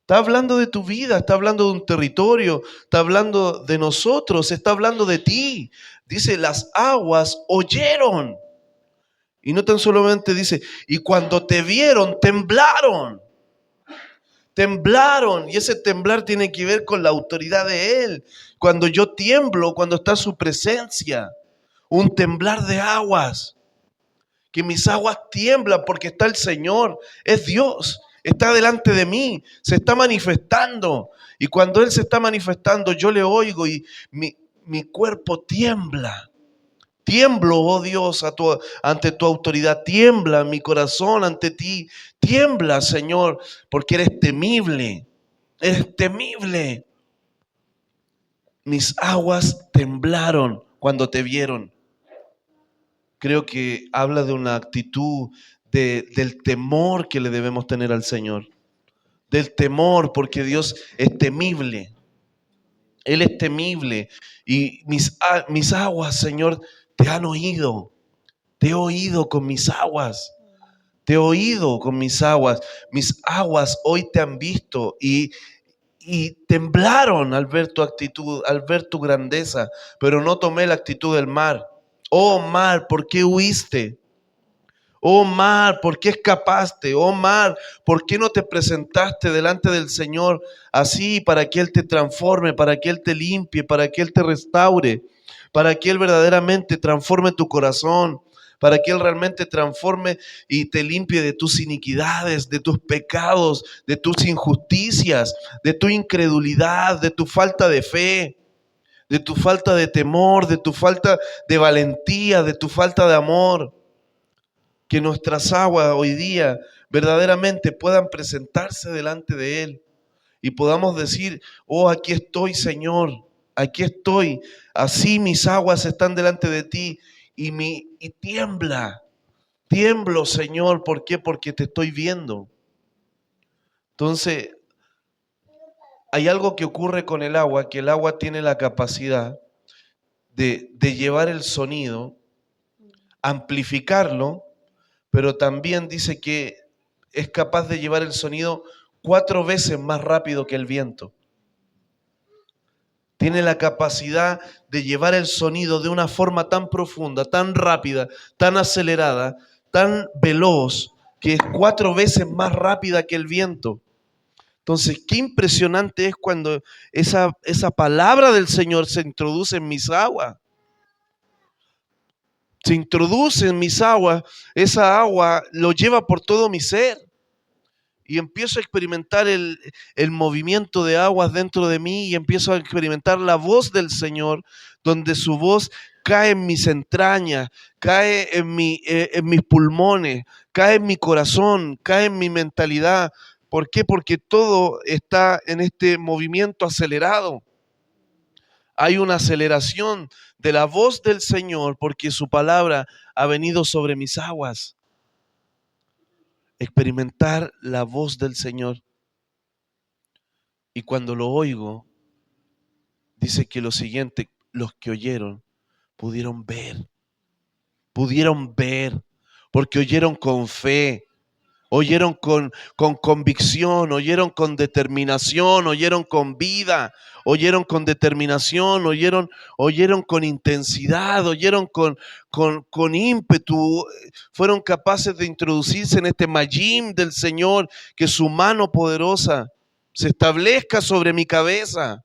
Está hablando de tu vida, está hablando de un territorio, está hablando de nosotros, está hablando de ti. Dice, las aguas oyeron. Y no tan solamente dice, y cuando te vieron, temblaron. Temblaron. Y ese temblar tiene que ver con la autoridad de Él. Cuando yo tiemblo, cuando está su presencia. Un temblar de aguas. Que mis aguas tiemblan porque está el Señor. Es Dios. Está delante de mí. Se está manifestando. Y cuando Él se está manifestando, yo le oigo y mi cuerpo tiembla. Tiemblo, oh Dios, ante tu autoridad. Tiembla mi corazón ante ti. Tiembla, Señor, porque eres temible. Eres temible. Mis aguas temblaron cuando te vieron. Creo que habla de una actitud del temor que le debemos tener al Señor. Del temor, porque Dios es temible. Él es temible. Y mis aguas, Señor, te han oído. Te he oído con mis aguas. Te he oído con mis aguas. Mis aguas hoy te han visto y temblaron al ver tu actitud, al ver tu grandeza. Pero no tomé la actitud del mar. Oh mar, ¿por qué huiste? Oh mar, ¿por qué escapaste? Oh mar, ¿por qué no te presentaste delante del Señor así para que Él te transforme, para que Él te limpie, para que Él te restaure, para que Él verdaderamente transforme tu corazón, para que Él realmente transforme y te limpie de tus iniquidades, de tus pecados, de tus injusticias, de tu incredulidad, de tu falta de fe, de tu falta de temor, de tu falta de valentía, de tu falta de amor? Que nuestras aguas hoy día verdaderamente puedan presentarse delante de Él y podamos decir, oh, aquí estoy, Señor, aquí estoy, así mis aguas están delante de ti y tiemblo, Señor. ¿Por qué? Porque te estoy viendo. Entonces, hay algo que ocurre con el agua, que el agua tiene la capacidad de llevar el sonido, amplificarlo, pero también dice que es capaz de llevar el sonido 4 veces más rápido que el viento. Tiene la capacidad de llevar el sonido de una forma tan profunda, tan rápida, tan acelerada, tan veloz, que es 4 veces más rápida que el viento. Entonces, qué impresionante es cuando esa palabra del Señor se introduce en mis aguas. Se introduce en mis aguas, esa agua lo lleva por todo mi ser. Y empiezo a experimentar el movimiento de aguas dentro de mí y empiezo a experimentar la voz del Señor, donde su voz cae en mis entrañas, cae en mis pulmones, cae en mi corazón, cae en mi mentalidad. ¿Por qué? Porque todo está en este movimiento acelerado. Hay una aceleración de la voz del Señor porque su palabra ha venido sobre mis aguas. Experimentar la voz del Señor. Y cuando lo oigo, dice que lo siguiente, los que oyeron pudieron ver, porque oyeron con fe, oyeron con convicción, oyeron con determinación, oyeron con vida, oyeron con determinación, oyeron con intensidad, oyeron con ímpetu, fueron capaces de introducirse en este mayim del Señor, que su mano poderosa se establezca sobre mi cabeza,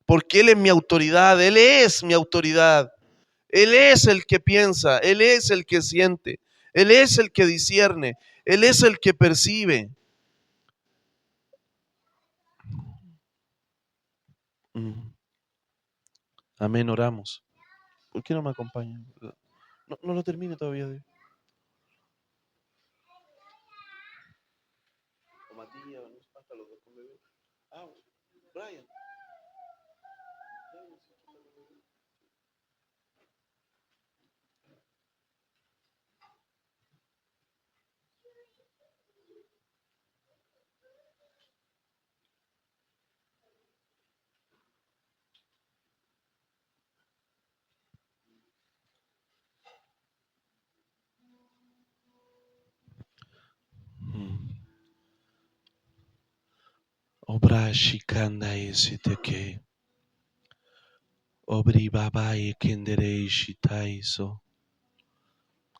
porque Él es mi autoridad, Él es mi autoridad. Él es el que piensa, Él es el que siente, Él es el que discierne, Él es el que percibe. Amén, oramos. ¿Por qué no me acompañan? No lo termine todavía. O Matías, no se falta los dos con bebé. Ah, Brian. Obra shikanda esiteke. Obri baba ekendere shitaiso.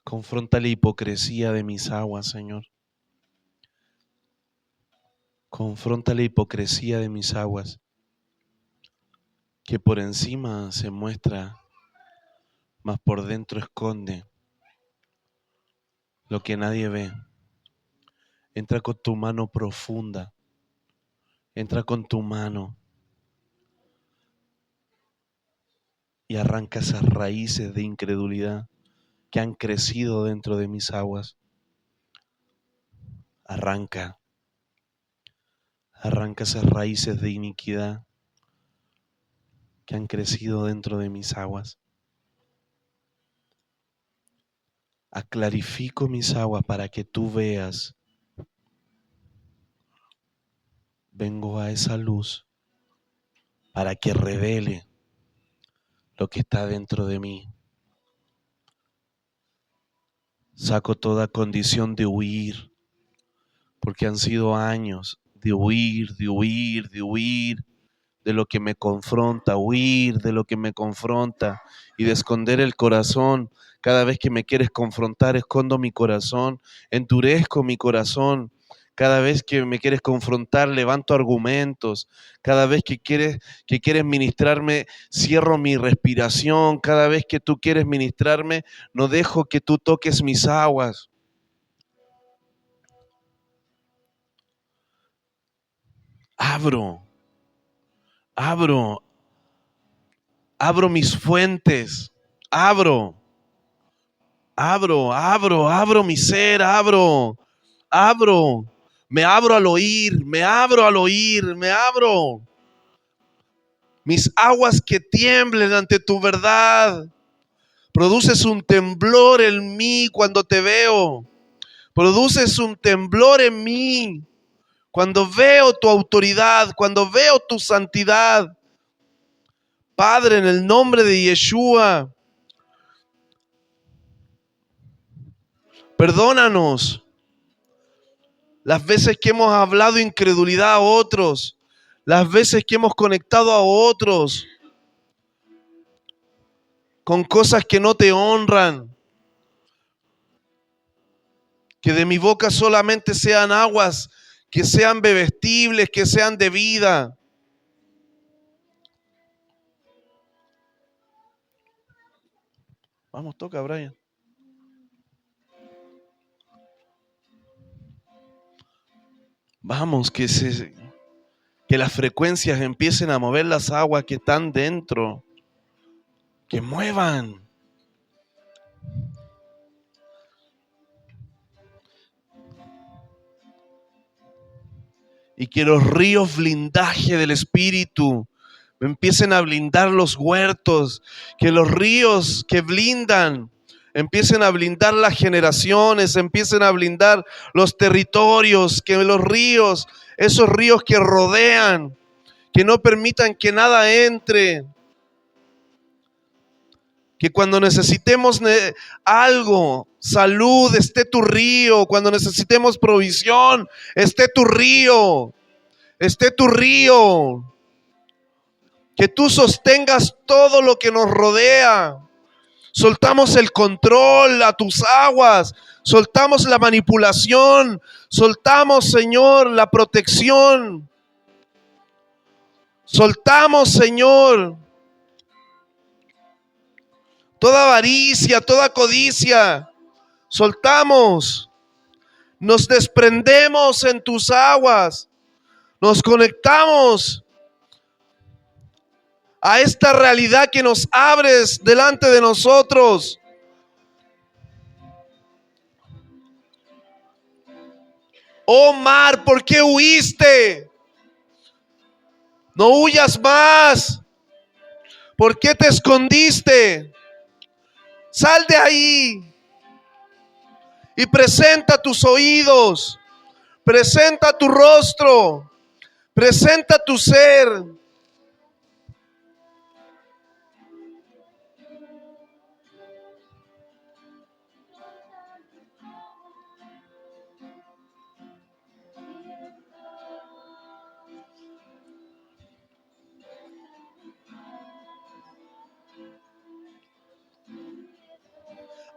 Confronta la hipocresía de mis aguas, Señor. Confronta la hipocresía de mis aguas, que por encima se muestra, mas por dentro esconde lo que nadie ve. Entra con tu mano profunda, entra con tu mano y arranca esas raíces de incredulidad que han crecido dentro de mis aguas. Arranca esas raíces de iniquidad que han crecido dentro de mis aguas. Aclarifico mis aguas para que tú veas. Vengo a esa luz para que revele lo que está dentro de mí. Saco toda condición de huir, porque han sido años de huir, de lo que me confronta, huir de lo que me confronta y de esconder el corazón. Cada vez que me quieres confrontar, escondo mi corazón, endurezco mi corazón. Cada vez que me quieres confrontar, levanto argumentos. Cada vez que quieres ministrarme, cierro mi respiración. Cada vez que tú quieres ministrarme, no dejo que tú toques mis aguas. Abro mis fuentes, abro mi ser, me abro al oír, mis aguas que tiemblen ante tu verdad. Produces un temblor en mí cuando te veo, produces un temblor en mí cuando veo tu autoridad, cuando veo tu santidad. Padre, en el nombre de Yeshua, perdónanos las veces que hemos hablado incredulidad a otros, las veces que hemos conectado a otros con cosas que no te honran. Que de mi boca solamente sean aguas, que sean bebestibles, que sean de vida. Vamos, toca, Brian. Vamos, que las frecuencias empiecen a mover las aguas que están dentro. Que muevan. Y que los ríos blindaje del Espíritu empiecen a blindar los huertos. Que los ríos que blindan empiecen a blindar las generaciones, empiecen a blindar los territorios. Que los ríos, esos ríos que rodean, que no permitan que nada entre. Que cuando necesitemos algo, salud, esté tu río. Cuando necesitemos provisión, esté tu río. Esté tu río. Que tú sostengas todo lo que nos rodea. Soltamos el control a tus aguas. Soltamos la manipulación. Soltamos, Señor, la protección. Soltamos, Señor, toda avaricia, toda codicia. Soltamos. Nos desprendemos en tus aguas. Nos conectamos a esta realidad que nos abres delante de nosotros. Oh mar, ¿por qué huiste? No huyas más. ¿Por qué te escondiste? Sal de ahí y presenta tus oídos, presenta tu rostro, presenta tu ser.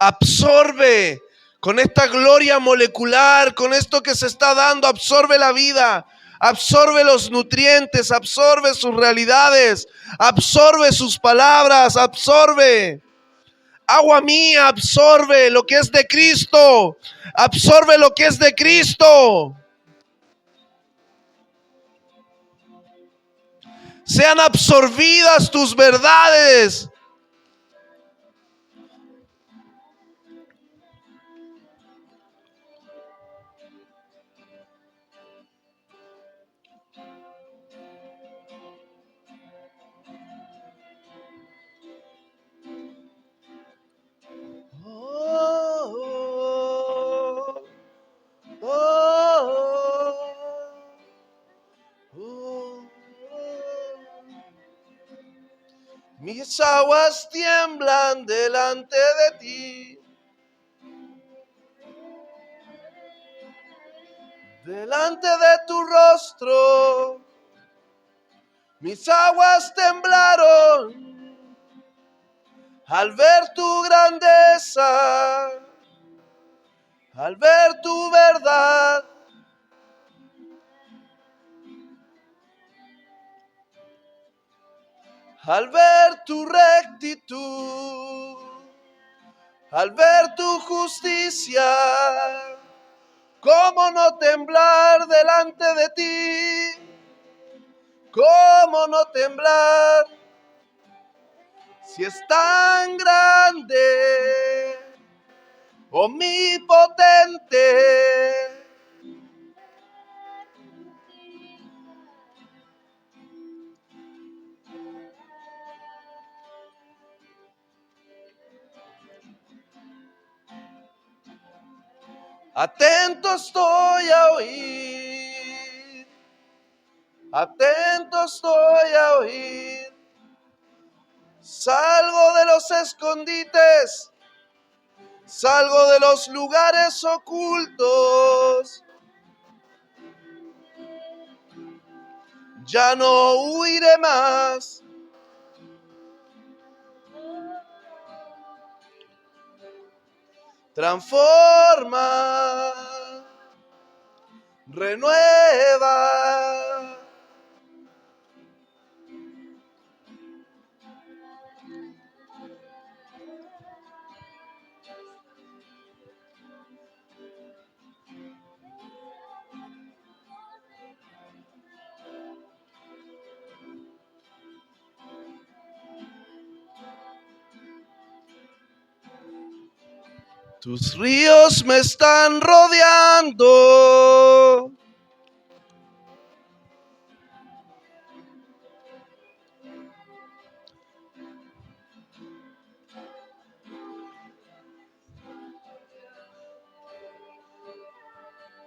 Absorbe con esta gloria molecular, con esto que se está dando, absorbe la vida, absorbe los nutrientes, absorbe sus realidades, absorbe sus palabras, absorbe. Agua mía, absorbe lo que es de Cristo, absorbe lo que es de Cristo. Sean absorbidas tus verdades. Mis aguas tiemblan delante de ti, delante de tu rostro. Mis aguas temblaron al ver tu grandeza, al ver tu verdad. Al ver tu rectitud, al ver tu justicia, ¿cómo no temblar delante de ti? ¿Cómo no temblar si es tan grande, omnipotente? Atento estoy a oír, atento estoy a oír. Salgo de los escondites, salgo de los lugares ocultos. Ya no huiré más. Transforma, renueva. Tus ríos me están rodeando.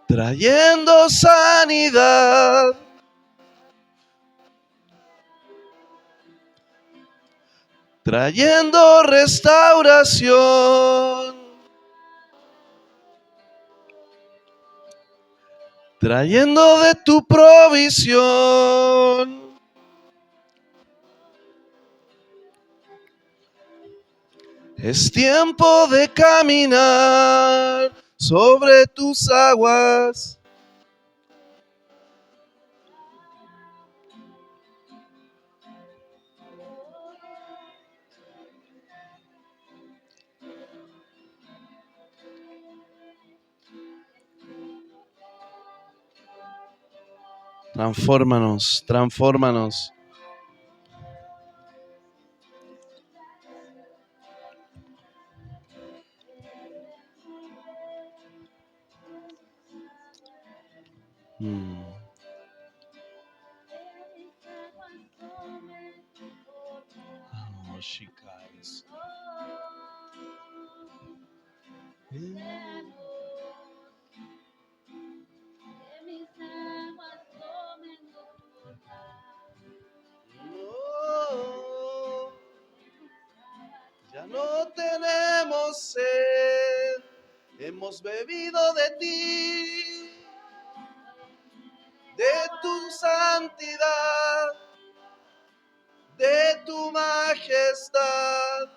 Trayendo sanidad. Trayendo restauración. Trayendo de tu provisión. Es tiempo de caminar sobre tus aguas. Transfórmanos, transfórmanos. Oh, chicas. No, ya no tenemos sed, hemos bebido de ti, de tu santidad, de tu majestad,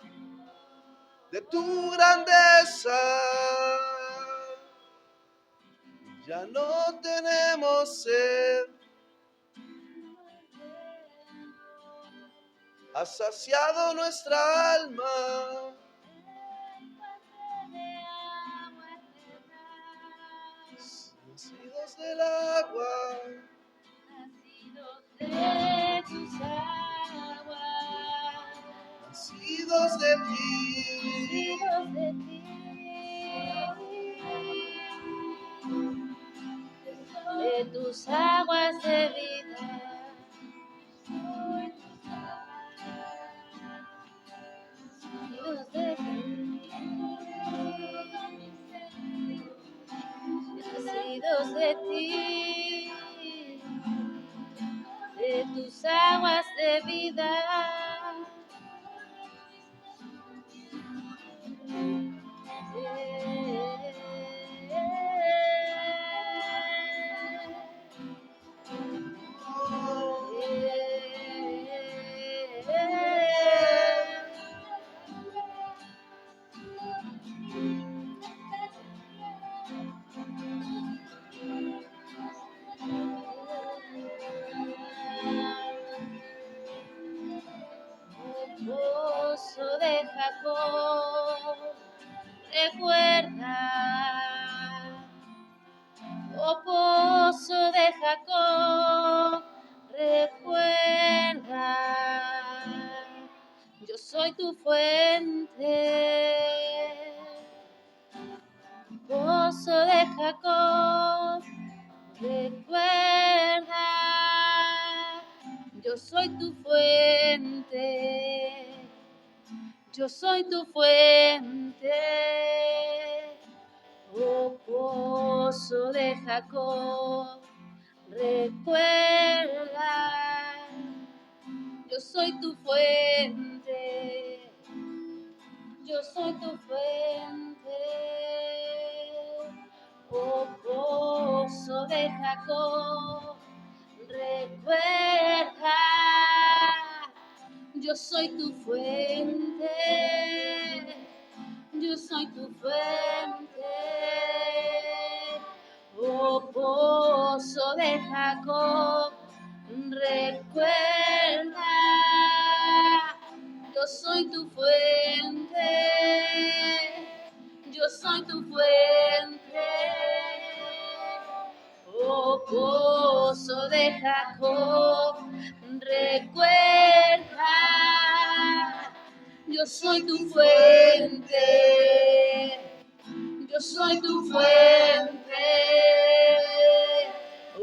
de tu grandeza. Ya no tenemos sed. Has saciado nuestra alma. Nacidos del agua, de tus aguas, nacidos de ti. nacidos de ti, de tus aguas de vida. Nacidos de ti, nacidos de ti, de tus aguas de vida. Pozo de Jacob, recuerda, oh pozo de Jacob, recuerda, yo soy tu fuente, pozo de Jacob, recuerda, yo soy tu fuente. Yo soy tu fuente, oh pozo de Jacob, recuerda, yo soy tu fuente, yo soy tu fuente, oh pozo de Jacob, recuerda. Yo soy tu fuente, yo soy tu fuente, oh pozo de Jacob, recuerda, yo soy tu fuente, yo soy tu fuente, oh pozo de Jacob, recuerda, yo soy tu fuente, yo soy tu fuente,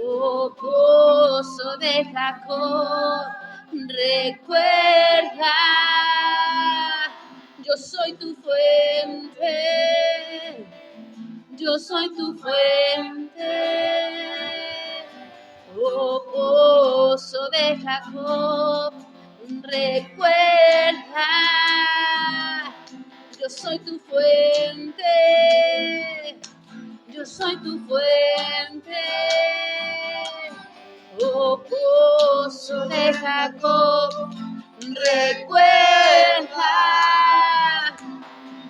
oh pozo de Jacob, recuerda, yo soy tu fuente, yo soy tu fuente. Oh pozo de Jacob, recuerda, yo soy tu fuente, yo soy tu fuente. Oh pozo de Jacob, recuerda,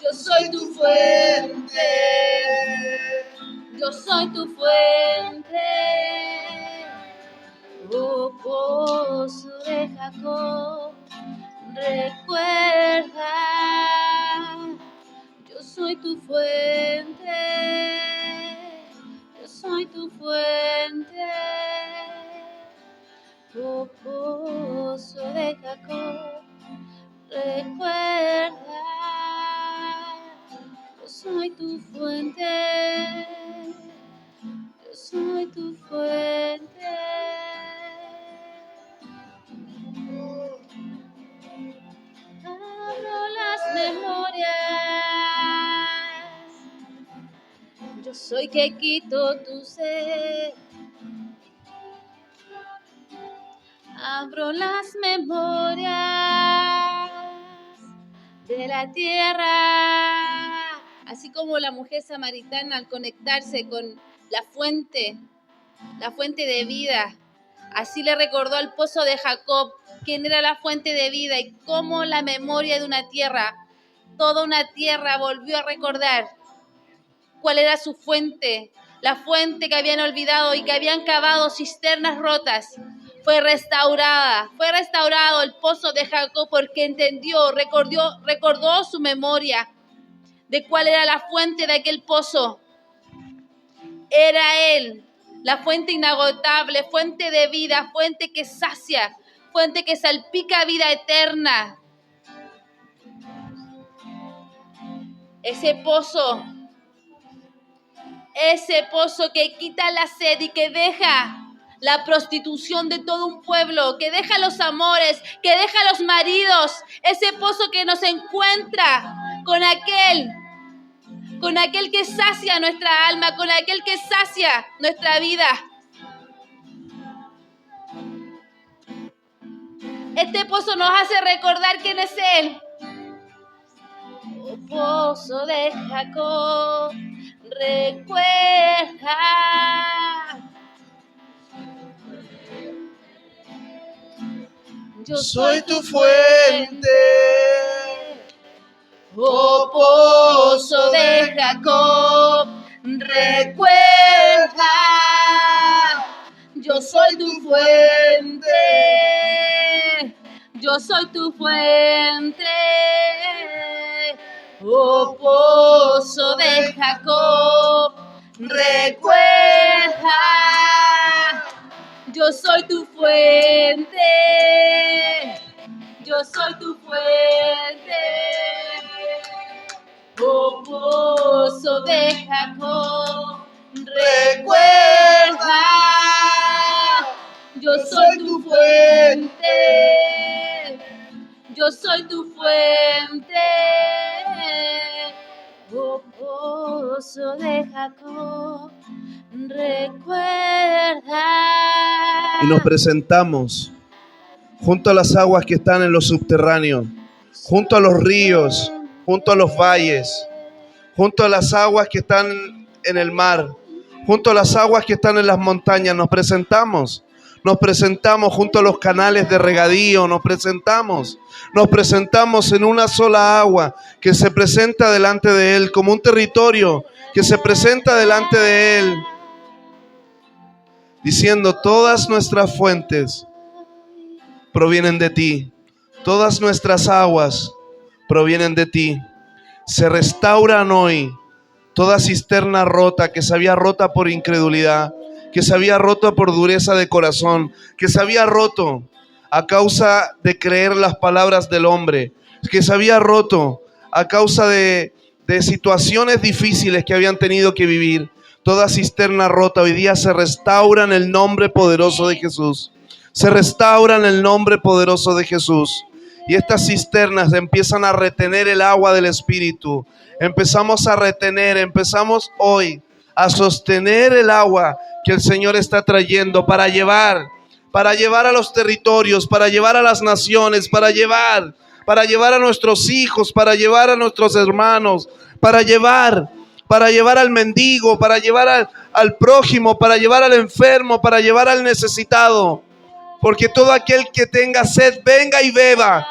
yo soy tu fuente, yo soy tu fuente. Oh pozo de Jacob, recuerda, yo soy tu fuente, yo soy tu fuente. Oh pozo de Jacob, recuerda, yo soy tu fuente, yo soy tu fuente. Abro las memorias, yo soy que quito tu sed. Abro las memorias de la tierra, así como la mujer samaritana al conectarse con la fuente de vida. Así le recordó al pozo de Jacob quién era la fuente de vida y cómo la memoria de una tierra toda una tierra volvió a recordar cuál era su fuente, la fuente que habían olvidado y que habían cavado cisternas rotas. Fue restaurado el pozo de Jacob porque entendió, recordó su memoria de cuál era la fuente de aquel pozo. Era Él, la fuente inagotable, fuente de vida, fuente que sacia, fuente que salpica vida eterna. Ese pozo que quita la sed y que deja la prostitución de todo un pueblo, que deja los amores, que deja los maridos, ese pozo que nos encuentra con aquel que sacia nuestra alma, con aquel que sacia nuestra vida. Este pozo nos hace recordar quién es Él. Oh, pozo de Jacob, recuerda. Yo soy tu fuente. Oh, pozo de Jacob, recuerda, yo soy tu fuente, yo soy tu fuente. Oh, pozo de Jacob, recuerda, yo soy tu fuente, yo soy tu fuente. Oh, pozo de Jacob, recuerda, yo soy tu fuente, yo soy tu fuente. Oh, pozo de Jacob, recuerda. Y nos presentamos junto a las aguas que están en lo subterráneo, junto a los ríos, junto a los valles, junto a las aguas que están en el mar, junto a las aguas que están en las montañas. Nos presentamos junto a los canales de regadío, nos presentamos en una sola agua que se presenta delante de Él, como un territorio que se presenta delante de Él, diciendo: todas nuestras fuentes provienen de ti, todas nuestras aguas provienen de ti. Se restauran hoy toda cisterna rota, que se había rota por incredulidad, que se había roto por dureza de corazón, que se había roto a causa de creer las palabras del hombre, que se había roto a causa de situaciones difíciles que habían tenido que vivir. Toda cisterna rota hoy día se restaura en el nombre poderoso de Jesús. Se restaura en el nombre poderoso de Jesús. Y estas cisternas empiezan a retener el agua del Espíritu. Empezamos a retener, empezamos hoy a sostener el agua que el Señor está trayendo para llevar a los territorios, para llevar a las naciones, para llevar a nuestros hijos, para llevar a nuestros hermanos, para llevar al mendigo, para llevar al prójimo, para llevar al enfermo, para llevar al necesitado. Porque todo aquel que tenga sed, venga y beba.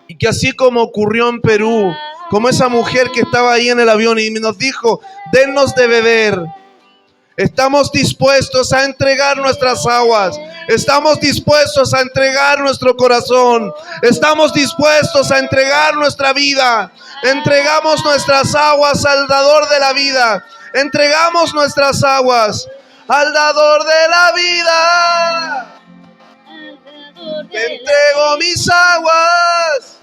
Y que así como ocurrió en Perú, como esa mujer que estaba ahí en el avión y nos dijo: dennos de beber. Estamos dispuestos a entregar nuestras aguas. Estamos dispuestos a entregar nuestro corazón. Estamos dispuestos a entregar nuestra vida. Entregamos nuestras aguas al dador de la vida. Entregamos nuestras aguas al dador de la vida. Te entrego mis aguas.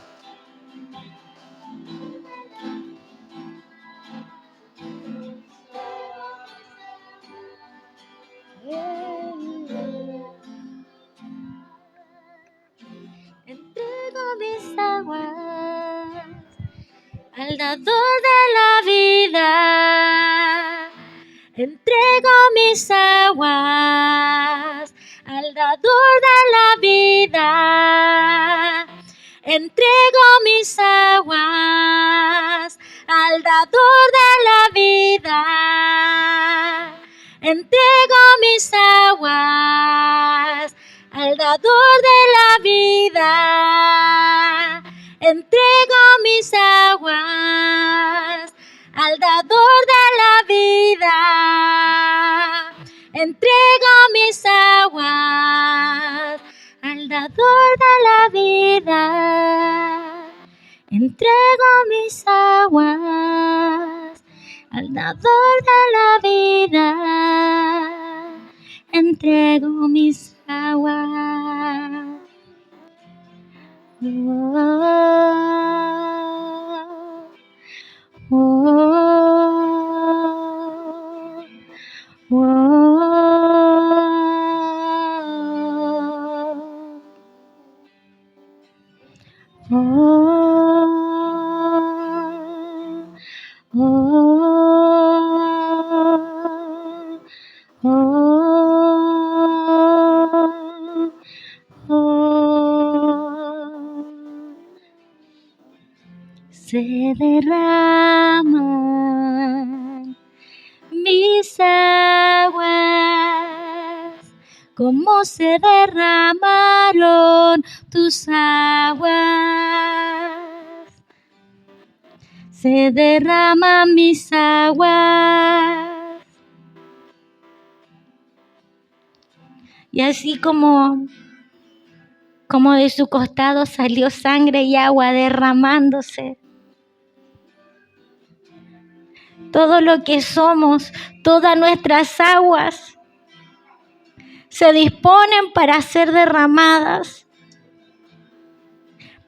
Entrego mis aguas al dador de la vida. Entrego mis aguas al dador de la vida. Entrego mis aguas al dador de la vida. Entrego mis aguas al dador de la vida. Entrego mis aguas al dador de la vida. Entrego mis aguas al dador de la vida. Entrego mis aguas al dador de la vida. Entrego mis aguas. Se derraman mis aguas, como se derramaron tus aguas. Se derraman mis aguas. Y así como de su costado salió sangre y agua derramándose. Todo lo que somos, todas nuestras aguas se disponen para ser derramadas,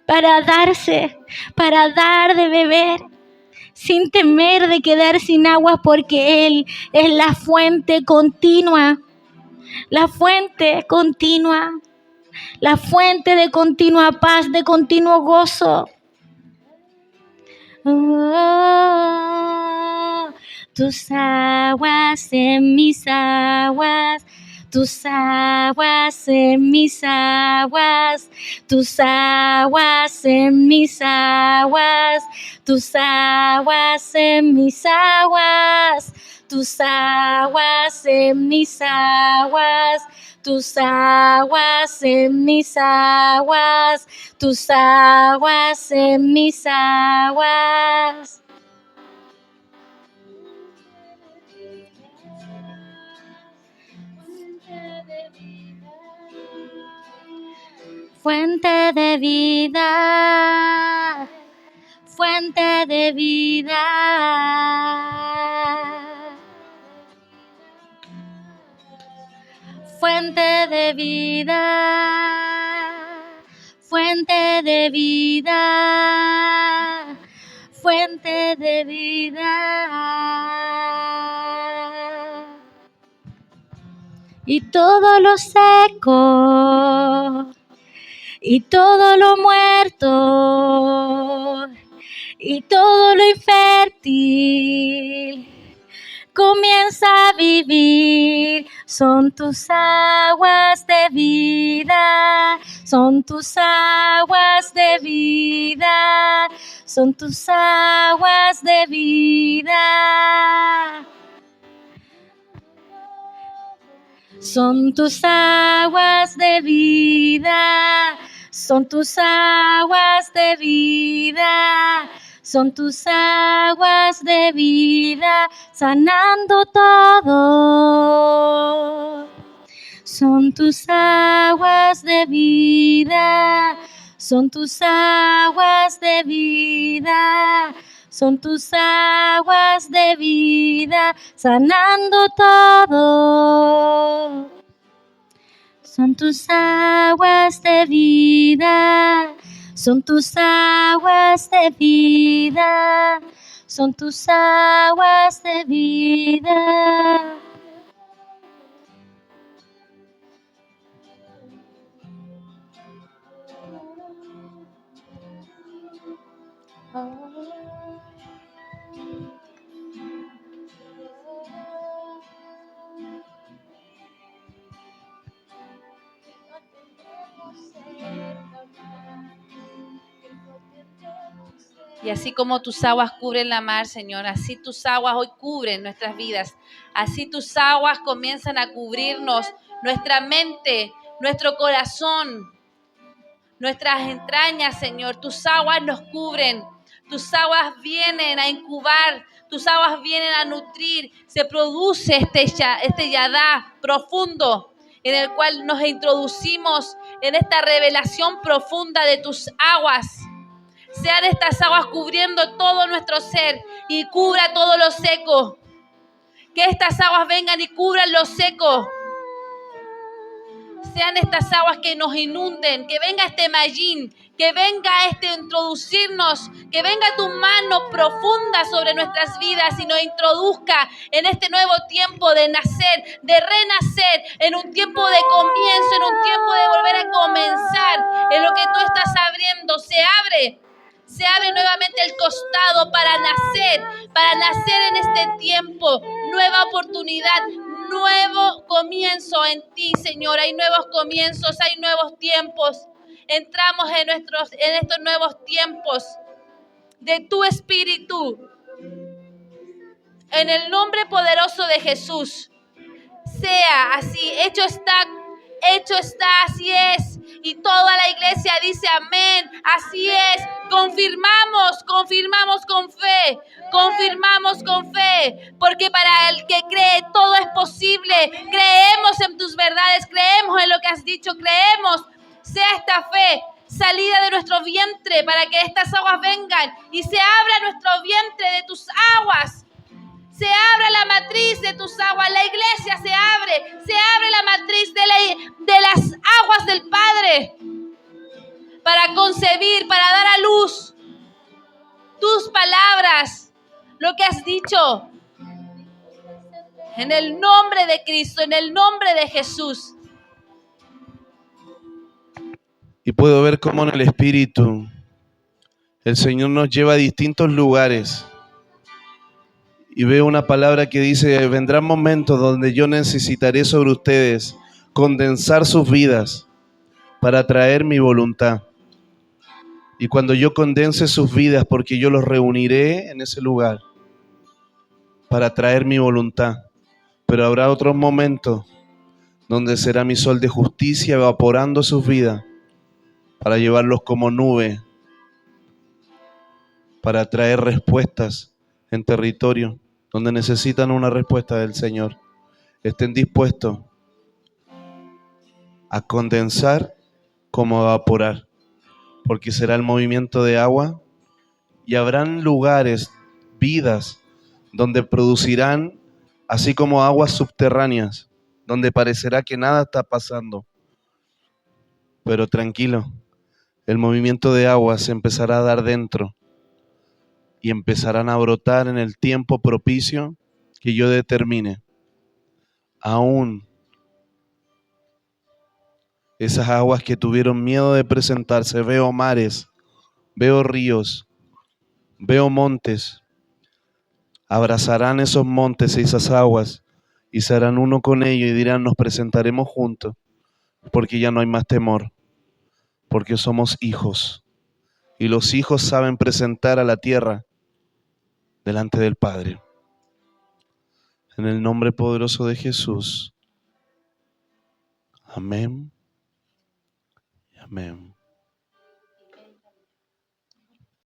para darse, para dar de beber, sin temer de quedar sin agua, porque Él es la fuente continua, la fuente continua, la fuente de continua paz, de continuo gozo. Tus aguas en mis aguas, tus aguas en mis aguas, tus aguas en mis aguas, tus aguas en mis aguas, tus aguas en mis aguas, tus aguas en mis aguas, tus aguas en mis aguas. Fuente de vida, fuente de vida. Fuente de vida, fuente de vida, fuente de vida. Y todo lo seco, y todo lo muerto, y todo lo infértil comienza a vivir. Son tus aguas de vida, son tus aguas de vida, son tus aguas de vida. Son tus aguas de vida, son tus aguas de vida, son tus aguas de vida, sanando todo. Son tus aguas de vida, son tus aguas de vida, son tus aguas de vida, sanando todo. Son tus aguas de vida, son tus aguas de vida, son tus aguas de vida. Y así como tus aguas cubren la mar, Señor, así tus aguas hoy cubren nuestras vidas. Así tus aguas comienzan a cubrirnos, nuestra mente, nuestro corazón, nuestras entrañas, Señor. Tus aguas nos cubren. tus aguas vienen a incubar, tus aguas vienen a nutrir, se produce este yadá profundo en el cual nos introducimos en esta revelación profunda de tus aguas. Sean estas aguas cubriendo todo nuestro ser y cubra todo lo seco. Que estas aguas vengan y cubran lo seco. Sean estas aguas que nos inunden, que venga este mallín, que venga introducirnos, que venga tu mano profunda sobre nuestras vidas y nos introduzca en este nuevo tiempo de nacer, de renacer, en un tiempo de comienzo, en un tiempo de volver a comenzar, en lo que tú estás abriendo. Se abre nuevamente el costado para nacer en este tiempo, nueva oportunidad, nuevo comienzo en ti, Señor. Hay nuevos comienzos, hay nuevos tiempos. Entramos en estos nuevos tiempos de tu Espíritu. En el nombre poderoso de Jesús, sea así, hecho está, así es. Y toda la iglesia dice amén, así es. Confirmamos con fe, porque para el que cree todo es posible. Creemos en tus verdades, creemos en lo que has dicho, creemos. Sea esta fe salida de nuestro vientre para que estas aguas vengan y se abra nuestro vientre de tus aguas. Se abre la matriz de tus aguas, la iglesia se abre la matriz de las aguas del Padre para concebir, para dar a luz tus palabras, lo que has dicho. En el nombre de Cristo, en el nombre de Jesús. Y puedo ver cómo en el Espíritu el Señor nos lleva a distintos lugares. Y veo una palabra que dice: vendrán momentos donde yo necesitaré sobre ustedes condensar sus vidas para traer mi voluntad. Y cuando yo condense sus vidas, porque yo los reuniré en ese lugar para traer mi voluntad. Pero habrá otros momentos donde será mi sol de justicia evaporando sus vidas para llevarlos como nube, para traer respuestas en territorio donde necesitan una respuesta del Señor. Estén dispuestos a condensar como evaporar, porque será el movimiento de agua y habrán lugares, vidas, donde producirán así como aguas subterráneas, donde parecerá que nada está pasando. Pero tranquilo, el movimiento de agua se empezará a dar dentro y empezarán a brotar en el tiempo propicio que yo determine. Aún esas aguas que tuvieron miedo de presentarse, veo mares, veo ríos, veo montes, abrazarán esos montes y esas aguas y serán uno con ellos y dirán: nos presentaremos juntos, porque ya no hay más temor, porque somos hijos y los hijos saben presentar a la tierra delante del Padre. En el nombre poderoso de Jesús. Amén. Amén.